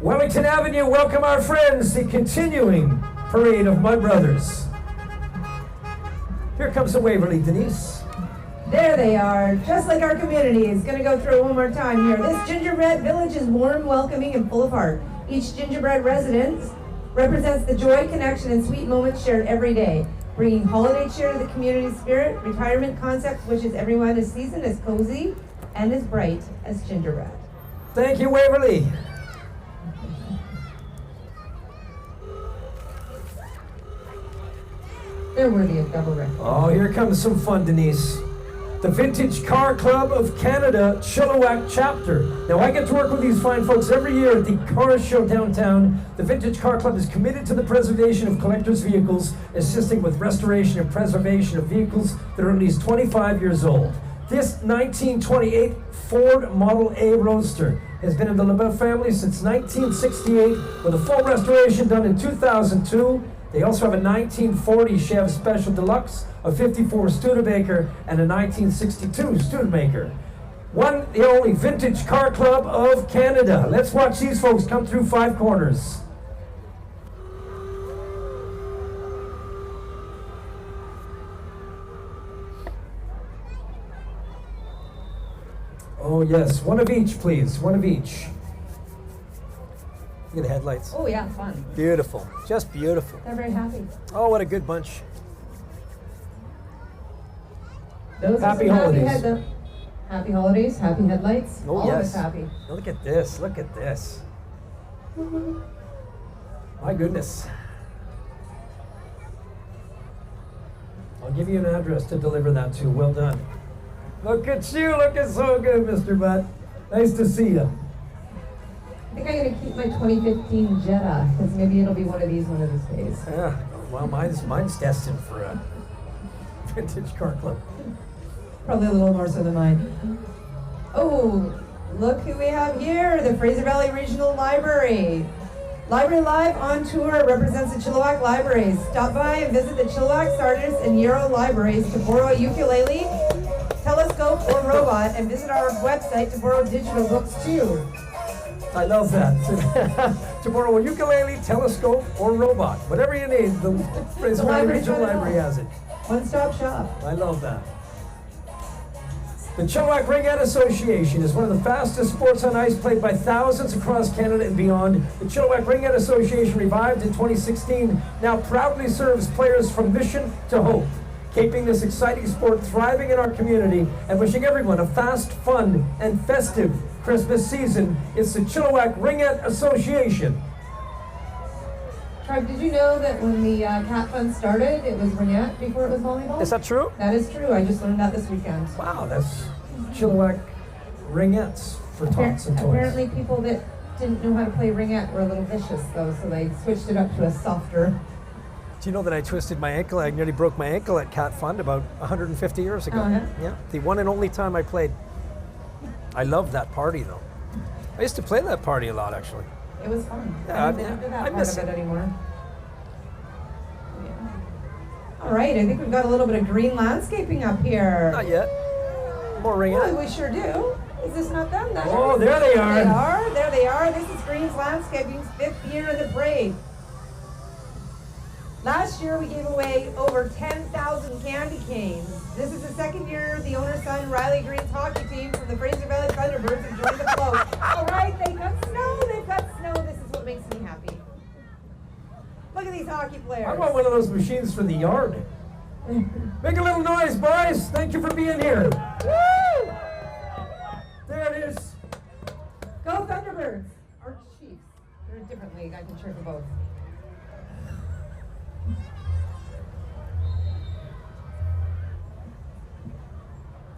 Wellington Avenue, welcome our friends, the continuing parade of Mud Brothers. Here comes the Waverly, Denise. There they are, just like our community. Is going to go through it one more time here. This gingerbread village is warm, welcoming, and full of heart. Each gingerbread resident represents the joy, connection, and sweet moments shared every day. Bringing holiday cheer to the community spirit, Retirement Concepts wishes everyone as seasoned, as cozy, and as bright as gingerbread. Thank you, Waverly. They're worthy of double recognition. Oh, here comes some fun, Denise. The Vintage Car Club of Canada Chilliwack chapter. Now, I get to work with these fine folks every year at the car show downtown. The Vintage Car Club is committed to the preservation of collectors' vehicles, assisting with restoration and preservation of vehicles that are at least 25 years old. This 1928 Ford Model A Roadster has been in the LaBeouf family since 1968, with a full restoration done in 2002. They also have a 1940 Chev Special Deluxe, a 54 Studebaker, and a 1962 Studebaker. One, the only Vintage Car Club of Canada. Let's watch these folks come through Five Corners. Oh yes, one of each, please. One of each. Look at the headlights. Oh yeah, fun. Beautiful. Just beautiful. They're very happy. Oh, what a good bunch. Those Happy are some holidays. Happy holidays, happy headlights. Oh, all yes. of us happy. Look at this. Look at this. My goodness. I'll give you an address to deliver that to. Well done. Look at you. Looking so good, Mr. Butt. Nice to see you. I think I'm going to keep my 2015 Jetta, because maybe it'll be one of these one of these days. Yeah. Well, mine's destined for a Vintage Car Club. Probably a little more so than mine. Oh, look who we have here, the Fraser Valley Regional Library. Library Live on tour represents the Chilliwack Libraries. Stop by and visit the Chilliwack, Sardis, and Yarrow Libraries to borrow a ukulele, telescope, or robot, and visit our website to borrow digital books too. I love that. Tomorrow, a ukulele, telescope, or robot. Whatever you need, the Fraser Valley Regional Library has it. One-stop shop. I love that. The Chilliwack Ringette Association is one of the fastest sports on ice played by thousands across Canada and beyond. The Chilliwack Ringette Association, revived in 2016, now proudly serves players from mission to hope, keeping this exciting sport thriving in our community and wishing everyone a fast, fun, and festive Christmas season. It's the Chilliwack Ringette Association. Trev, did you know that when the Cat Fund started, it was ringette before it was volleyball? Is that true? That is true. I just learned that this weekend. Wow, that's Chilliwack Ringettes for tots and toys. Apparently people that didn't know how to play ringette were a little vicious, though, so they switched it up to a softer. Do you know that I twisted my ankle? I nearly broke my ankle at Cat Fund about 150 years ago. Yeah, the one and only time I played. I loved that party, though. I used to play that party a lot, actually. It was fun. Yeah, I don't do that part miss of it it anymore. Yeah. All right, I think we've got a little bit of green landscaping up here. Not yet. More ringette. Well, we sure do. Is this not them? Oh, there they are. There they are. This is Green's Landscaping's 5th year in the parade. Last year, we gave away over 10,000 candy canes. This is the 2nd year the owner's son, Riley Green's hockey team from the Fraser Valley Thunderbirds have joined the float. All right, they've got snow. They've got snow. This is what makes me happy. Look at these hockey players. I want one of those machines for the yard. Make a little noise, boys. Thank you for being here. Woo! There it is. Go Thunderbirds. Or Chiefs. They're a different league. I can cheer for both.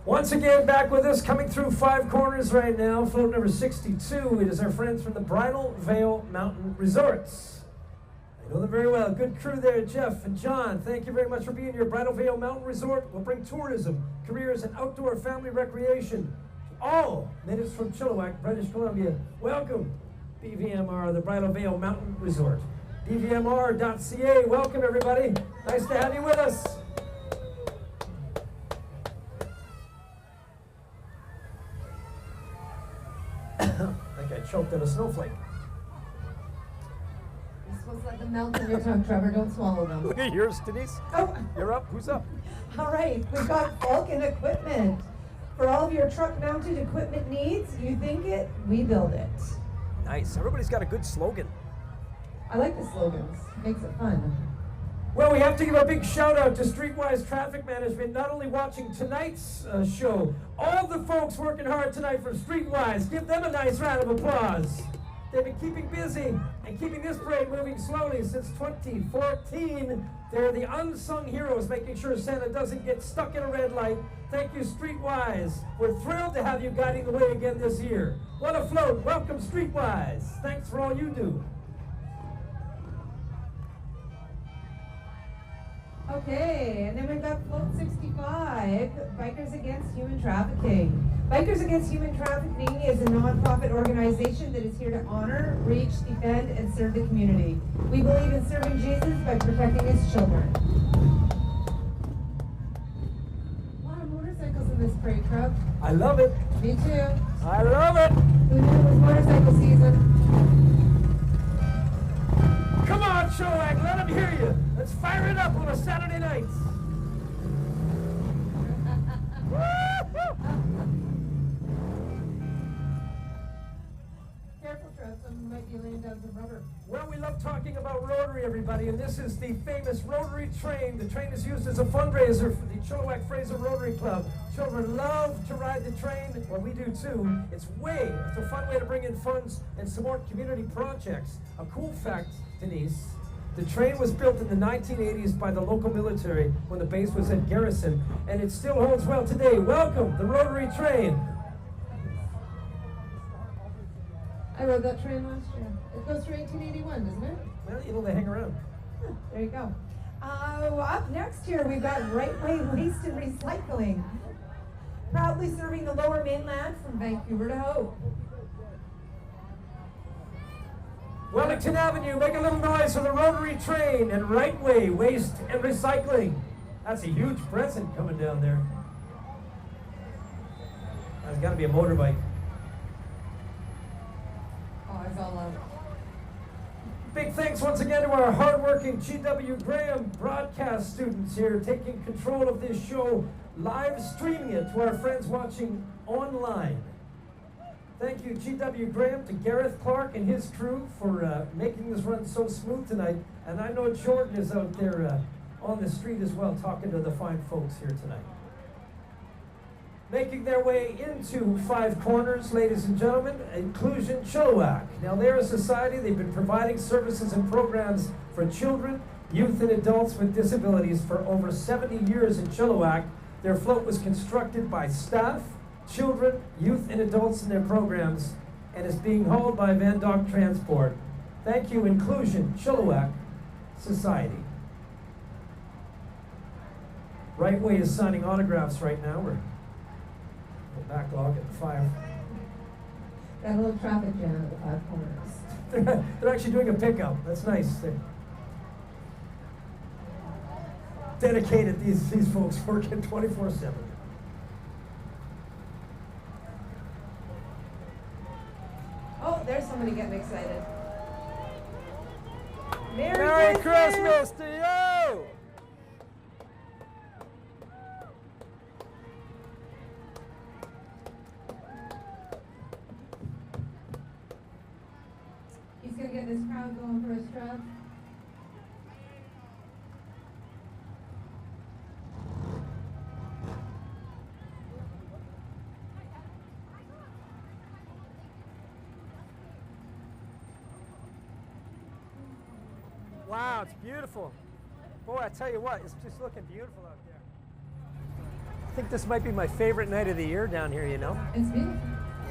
Once again, back with us, coming through Five Corners right now, float number 62. It is our friends from the Bridal Veil Mountain Resorts. I know them very well. Good crew there, Jeff and John. Thank you very much for being here. Bridal Veil Mountain Resort will bring tourism, careers, and outdoor family recreation to all minutes from Chilliwack, British Columbia. Welcome, BVMR, the Bridal Veil Mountain Resort. BVMR.ca. Welcome, everybody. Nice to have you with us. I think I choked on a snowflake. You're supposed to let them melt in your tongue, Trevor. Don't swallow them. Look at yours, Denise. Oh. You're up. Who's up? All right, we've got Vulcan Equipment. For all of your truck-mounted equipment needs, you think it, we build it. Nice. Everybody's got a good slogan. I like the slogans. Makes it fun. Well, we have to give a big shout out to Streetwise Traffic Management, not only watching tonight's show, all the folks working hard tonight for Streetwise. Give them a nice round of applause. They've been keeping busy and keeping this parade moving slowly since 2014. They're the unsung heroes, making sure Santa doesn't get stuck in a red light. Thank you, Streetwise. We're thrilled to have you guiding the way again this year. What a float. Welcome, Streetwise. Thanks for all you do. Okay, and then we've got Float 65, Bikers Against Human Trafficking. Bikers Against Human Trafficking is a non-profit organization that is here to honor, reach, defend, and serve the community. We believe in serving Jesus by protecting his children. A lot of motorcycles in this parade, Trev. I love it. Me too. I love it. Who knew it was motorcycle season? Come on, Chilliwack, let them hear you. Let's fire it up on a Saturday night. Careful, Trev. Someone might be laying down some rubber. Well, we love talking about Rotary, everybody, and this is the famous Rotary train. The train is used as a fundraiser for the Chilliwack Fraser Rotary Club. Children love to ride the train. Well, we do too. It's a fun way to bring in funds and support community projects. A cool fact, Denise, the train was built in the 1980s by the local military when the base was at Garrison, and it still holds well today. Welcome, the Rotary train. I rode that train last year. It goes through 1881, doesn't it? Well, you know, they hang around. Huh, there you go. Up next here, we've got Right Way Waste and Recycling. Proudly serving the Lower Mainland from Vancouver to Hope. Wellington Avenue, make a little noise for the Rotary train and Right Way Waste and Recycling. That's a huge present coming down there. There's got to be a motorbike. Flags all out. Big thanks once again to our hardworking G.W. Graham broadcast students here taking control of this show, live streaming it to our friends watching online. Thank you, G.W. Graham, to Gareth Clark and his crew for making this run so smooth tonight. And I know Jordan is out there on the street as well, talking to the fine folks here tonight. Making their way into Five Corners, ladies and gentlemen, Inclusion Chilliwack. Now, they're a society, they've been providing services and programs for children, youth, and adults with disabilities for over 70 years in Chilliwack. Their float was constructed by staff, children, youth, and adults in their programs, and is being hauled by Van Dock Transport. Thank you, Inclusion Chilliwack Society. Right Way is signing autographs right now. We're backlog at the 5. Got a little traffic jam at the 5 Corners. They're actually doing a pickup. That's nice. They're dedicated, these folks working 24/7. Oh, there's somebody getting excited. Merry Christmas to you! He's going to get this crowd going for a strut. Wow, it's beautiful. Boy, I tell you what, it's just looking beautiful out there. I think this might be my favorite night of the year down here, you know? It's beautiful.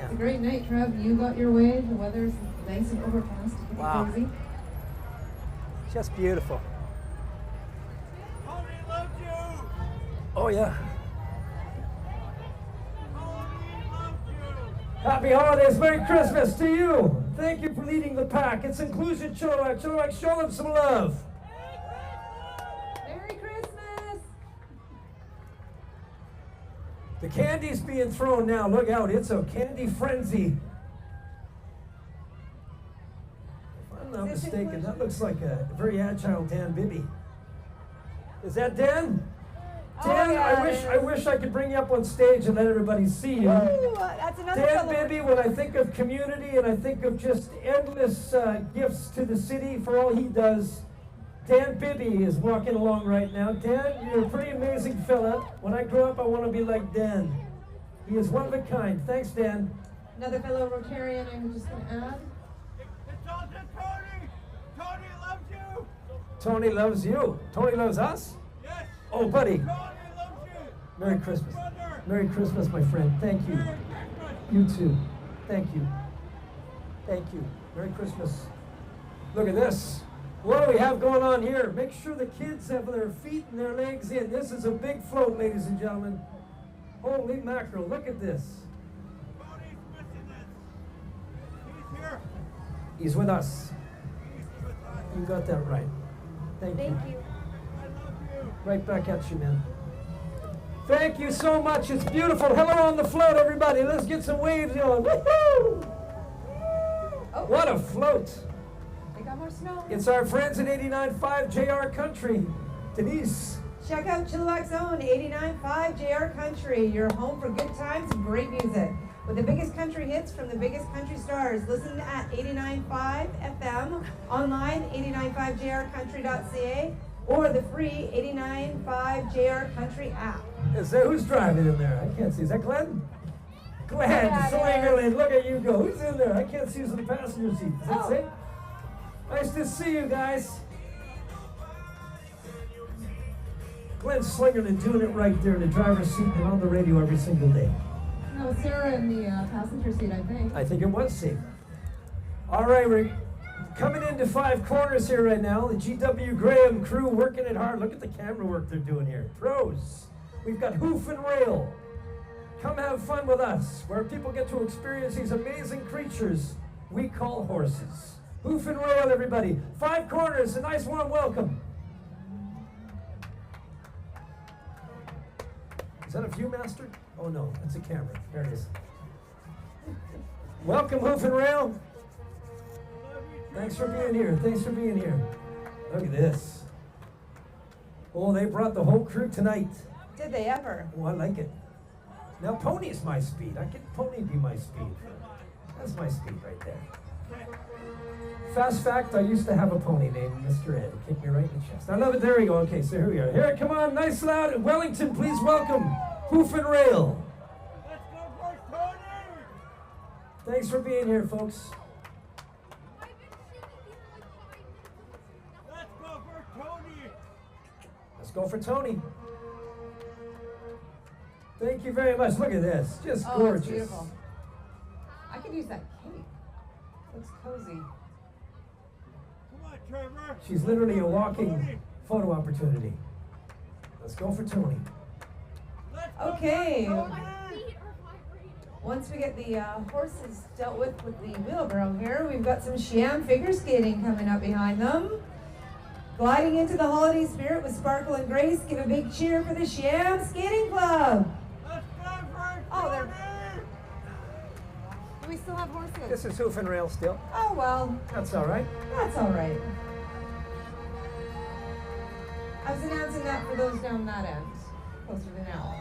It's a great night, Trev. You got your way. The weather's nice and overcast. Pretty cozy. Just beautiful. Oh, yeah. Happy holidays, Merry Christmas to you. Thank you for leading the pack. It's Inclusion Chilliwack. Chilliwack, show them some love. Merry Christmas. The candy's being thrown now. Look out, it's a candy frenzy. If I'm not mistaken, that looks like a very agile Dan Bibby. Is that Dan? Dan, I wish I could bring you up on stage and let everybody see you. Ooh, that's another Dan fellow. Bibby, when I think of community and I think of just endless gifts to the city for all he does, Dan Bibby is walking along right now. Dan, you're a pretty amazing fella. When I grow up, I want to be like Dan. He is one of a kind. Thanks, Dan. Another fellow Rotarian I'm just going to add. It's also Tony! Tony loves you! Tony loves you. Tony loves us? Yes! Oh, buddy. Tony loves you! Merry Christmas. Merry Christmas, my friend. Thank you. You too. Thank you. Thank you. Merry Christmas. Look at this. What do we have going on here? Make sure the kids have their feet and their legs in. This is a big float, ladies and gentlemen. Holy mackerel, look at this. Tony's missing this. He's here. He's with us. You got that right. Thank you. Thank you. Right back at you, man. Thank you so much. It's beautiful. Hello on the float, everybody. Let's get some waves on. Woohoo! Oh. What a float. They got more snow. It's our friends at 89.5 JR Country. Denise. Check out Chilliwack's own 89.5 JR Country, your home for good times and great music. With the biggest country hits from the biggest country stars. Listen at 89.5 FM, online 89.5jrcountry.ca, or the free 89.5 JR Country app. Is that, who's driving in there? I can't see. Is that Glenn? Glenn, Slingerland. Look at you go. Who's in there? I can't see who's in the passenger seat. Is that it? Nice to see you guys. Glenn Slingerland doing it right there in the driver's seat and on the radio every single day. No, Sarah in the passenger seat, I think. I think it was safe. All right, we're coming into Five Corners here right now. The G.W. Graham crew working it hard. Look at the camera work they're doing here. Pros. We've got Hoof and Rail. Come have fun with us, where people get to experience these amazing creatures we call horses. Hoof and Rail, everybody. Five Corners, a nice warm welcome. Is that a Viewmaster? Oh no, that's a camera. There it is. Welcome, Hoof and Rail. Thanks for being here. Thanks for being here. Look at this. Oh, they brought the whole crew tonight. Did they ever? Oh, I like it. Now, pony is my speed. I can pony be my speed. That's my speed right there. Fast fact, I used to have a pony named Mr. Ed. It kicked me right in the chest. I love it. There we go. Okay, so here we are. Here, come on. Nice loud. Wellington, please welcome Hoof and Rail. Let's go for Tony! Thanks for being here, folks. Let's go for Tony! Let's go for Tony. Thank you very much. Look at this. Just Oh, gorgeous. it's beautiful. I could use that cape. Looks cozy. Come on, Trevor! She's literally a walking photo opportunity. Let's go for Tony. Okay. Once we get the horses dealt with the wheelbarrow here, we've got some Shiam figure skating coming up behind them. Gliding into the holiday spirit with sparkle and grace, give a big cheer for the Shiam Skating Club. Let's go for Oh, Tony! they're... Do we still have horses? This is Hoof and Rail still. Oh, well. That's all right. That's all right. I was announcing that for those down that end, closer to now.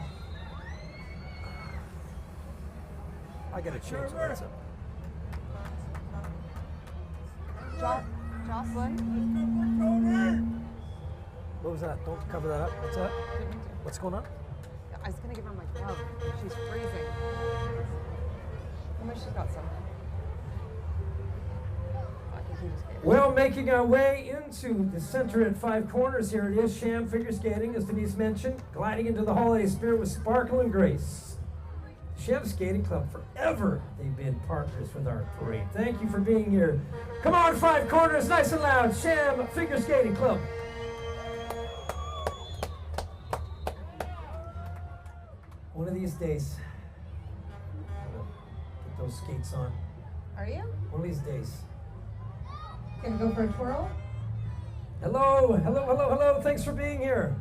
I gotta change the lights up. Jocelyn? What was that? Don't cover that up. What's that? What's going on? I was gonna give her my glove. She's freezing. How much she's got some? I think he just gave it. Well, making our way into the center at Five Corners, here it is, Sham Figure Skating, as Denise mentioned, gliding into the holiday spirit with sparkle and grace. Sham Skating Club, forever they've been partners with our parade. Thank you for being here. Come on, Five Corners, nice and loud, Sham Figure Skating Club. One of these days, I'm gonna put those skates on. Are you? One of these days. Gonna go for a twirl? Hello, hello, hello, hello. Thanks for being here.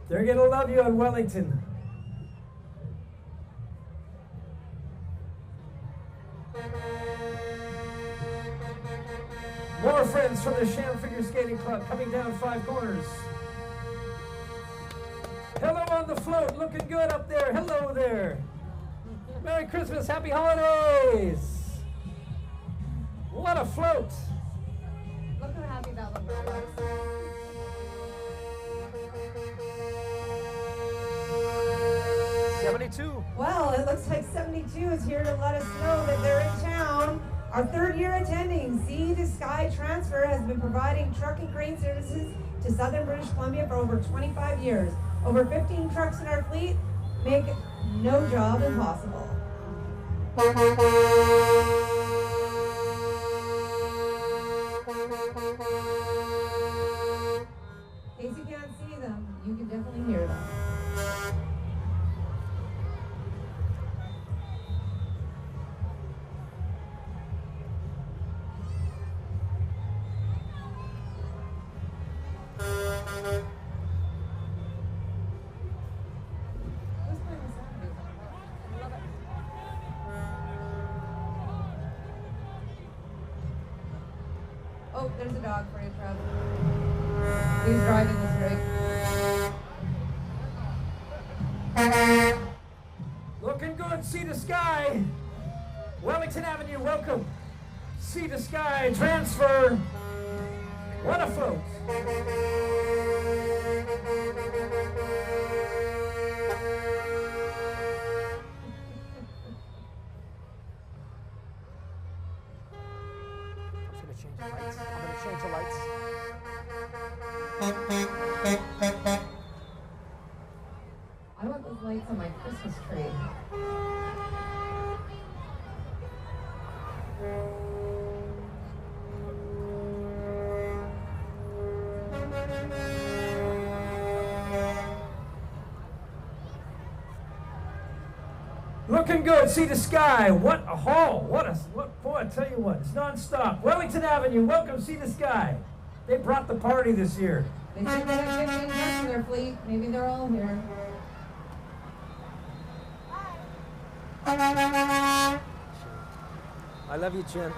They're gonna love you in Wellington. More friends from the Sham Figure Skating Club coming down Five Corners. Hello on the float, looking good up there. Hello there. Merry Christmas, Happy Holidays. What a float. Look how happy that little girl looks. Well, it looks like 72 is here to let us know that they're in town. Our third year attending Sea to Sky Transfer has been providing truck and crane services to Southern British Columbia for over 25 years. Over 15 trucks in our fleet make no job impossible. In case you can't see them, you can definitely hear them. Oh, there's a dog for you, Trev. He's driving this rig. Looking good, Sea to Sky. Wellington Avenue, welcome. Sea to Sky Transfer. What a float. I'm gonna change the lights. I want those lights on my Christmas tree. Looking good, Sea to Sky. What a haul. What boy, I tell you what, it's non-stop. Wellington Avenue, welcome, Sea to Sky. They brought the party this year. They should have 15 trucks in their fleet. Maybe they're all here. I love you, Jen.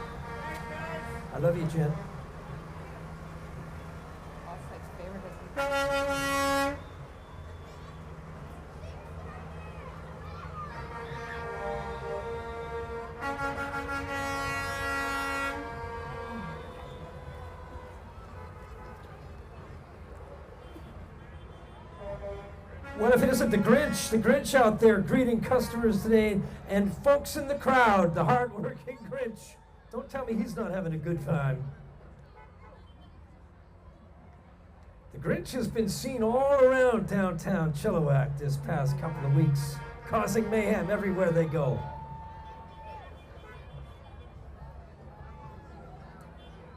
I love you, Jen. What if it isn't the Grinch? The Grinch out there greeting customers today and folks in the crowd, the hard-working Grinch. Don't tell me he's not having a good time. The Grinch has been seen all around downtown Chilliwack this past couple of weeks, causing mayhem everywhere they go.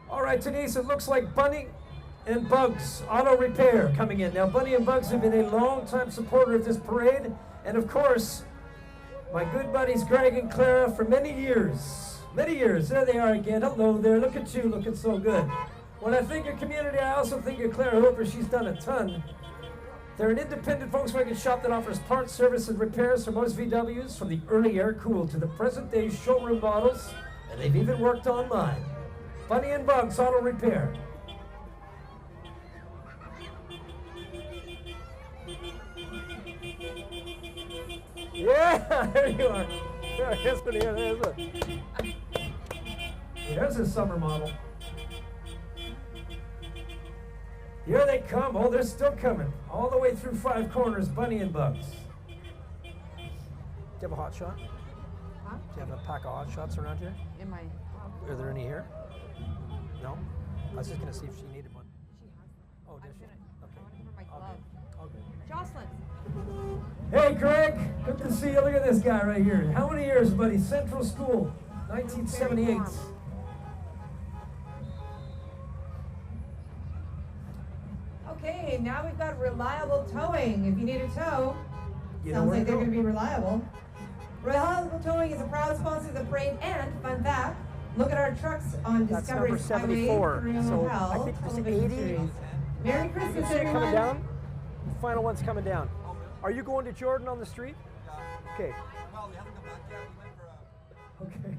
All right, Denise, it looks like Bunny and Bugs Auto Repair coming in. Now, Bunny and Bugs have been a long-time supporter of this parade, and of course, my good buddies Greg and Clara for many years. Many years. There they are again. Hello there. Look at you, looking so good. When I think of community, I also think of Clara Hooper. She's done a ton. They're an independent Volkswagen shop that offers parts, service, and repairs for most VWs, from the early air-cooled to the present-day showroom models, and they've even worked on mine. Bunny and Bugs Auto Repair. Yeah, there you are. There's a summer model. Here they come. Oh, they're still coming. All the way through Five Corners, Bunny and Bugs. Do you have a hot shot? Huh? Do you have a pack of hot shots around here? In my... Are there any here? No? I was just going to see if she needed one. She has them. Oh, does she? Okay. I want it for my glove. Okay. Jocelyn. Hey, Greg. Good to see you. Look at this guy right here. How many years, buddy? Central School, 1978. Okay, now we've got Reliable Towing. If you need a tow, You know sounds where like to they're go. going to be reliable. Reliable Towing is a proud sponsor of the parade, and fun fact, look at our trucks on That's Discovery number Highway 74. through So Hell. I think it's Television 80. series. Merry You Christmas, see it everyone. coming down? The final one's coming down. Are you going to Jordan on the street? Okay. Okay.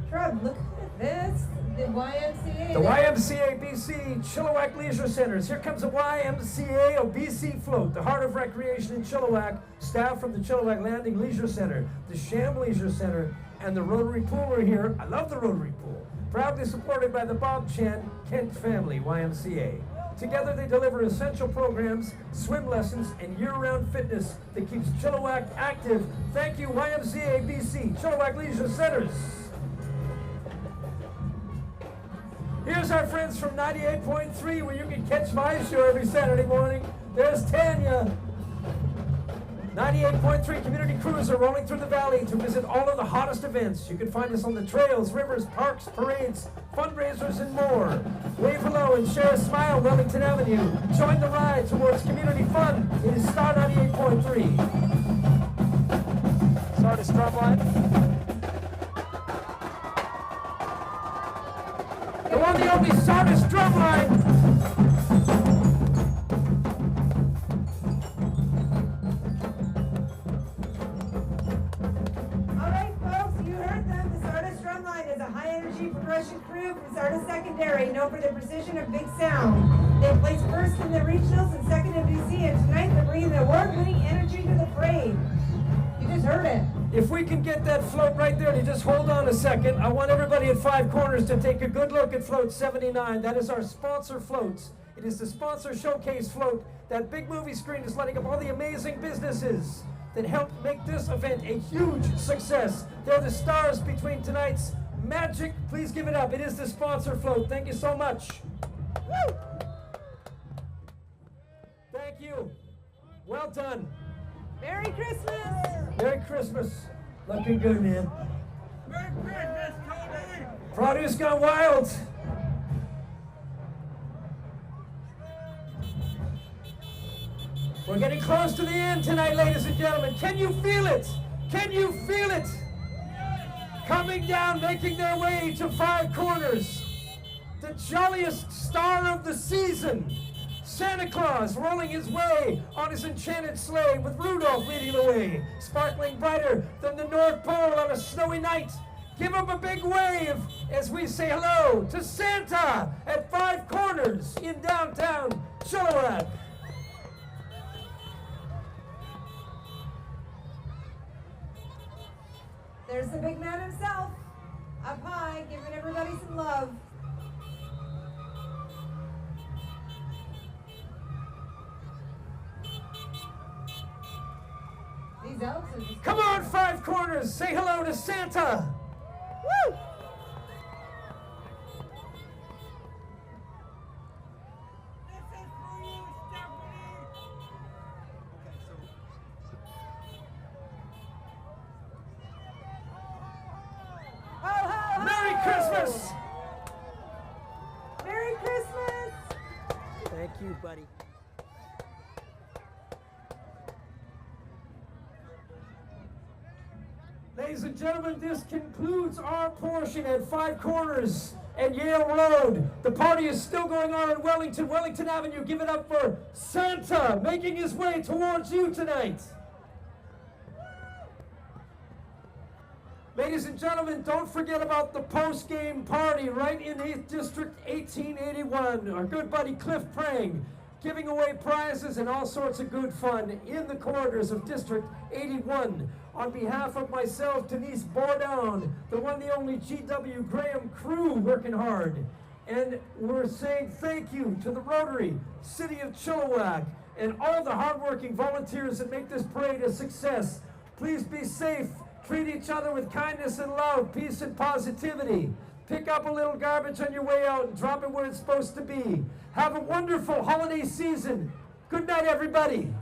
Trev, look at this. The YMCA. The YMCA BC Chilliwack Leisure Centers. Here comes the YMCA BC Float, the heart of recreation in Chilliwack. Staff from the Chilliwack Landing Leisure Center, the Sham Leisure Center, and the Rotary Pool are here. I love the Rotary Pool. Proudly supported by the Bob Chan Kent family, YMCA. Together they deliver essential programs, swim lessons, and year-round fitness that keeps Chilliwack active. Thank you, YMCA BC Chilliwack Leisure Centers. Here's our friends from 98.3, where you can catch my show every Saturday morning. There's Tanya. 98.3 Community Crews are rolling through the valley to visit all of the hottest events. You can find us on the trails, rivers, parks, parades, fundraisers, and more. Wave hello and share a smile, Wellington Avenue. Join the ride towards community fun. It is Star 98.3. Stardust Drumline. The one, the only Sardis Drumline. All right, folks, you heard them. The Sardis Drumline is a high-energy progression crew from Sardis Secondary, known for their precision of big sound. They placed first in the regionals and second in BC, and tonight they're bringing the award-winning energy to the parade. You just heard it. If we can get that float right there, to just hold on a second. I want everybody at Five Corners to take a good look at float 79. That is our sponsor floats. It is the sponsor showcase float. That big movie screen is lighting up all the amazing businesses that helped make this event a huge success. They're the stars between tonight's magic. Please give it up. It is the sponsor float. Thank you so much. Woo! Thank you. Well done. Merry Christmas! Merry Christmas. Looking good, man. Merry Christmas, Tony! Produce gone wild. We're getting close to the end tonight, ladies and gentlemen. Can you feel it? Can you feel it? Coming down, making their way to Five Corners. The jolliest star of the season. Santa Claus rolling his way on his enchanted sleigh with Rudolph leading the way, sparkling brighter than the North Pole on a snowy night. Give him a big wave as we say hello to Santa at Five Corners in downtown Chilliwack. There's the big man himself, up high, giving everybody some love. These elves are just... Come on, Five Corners, say hello to Santa. Woo! Merry Christmas! Merry Christmas! Thank you, buddy. Ladies and gentlemen, this concludes our portion at Five Corners and Yale Road. The party is still going on in Wellington Avenue. Give it up for Santa making his way towards you tonight. Ladies and gentlemen, don't forget about the post-game party right in 8th District 1881. Our good buddy Cliff Prang giving away prizes and all sorts of good fun in the corridors of District 81. On behalf of myself, Denise Bourdon, the one, the only G.W. Graham crew working hard. And we're saying thank you to the Rotary, City of Chilliwack, and all the hardworking volunteers that make this parade a success. Please be safe. Treat each other with kindness and love, peace and positivity. Pick up a little garbage on your way out and drop it where it's supposed to be. Have a wonderful holiday season. Good night, everybody.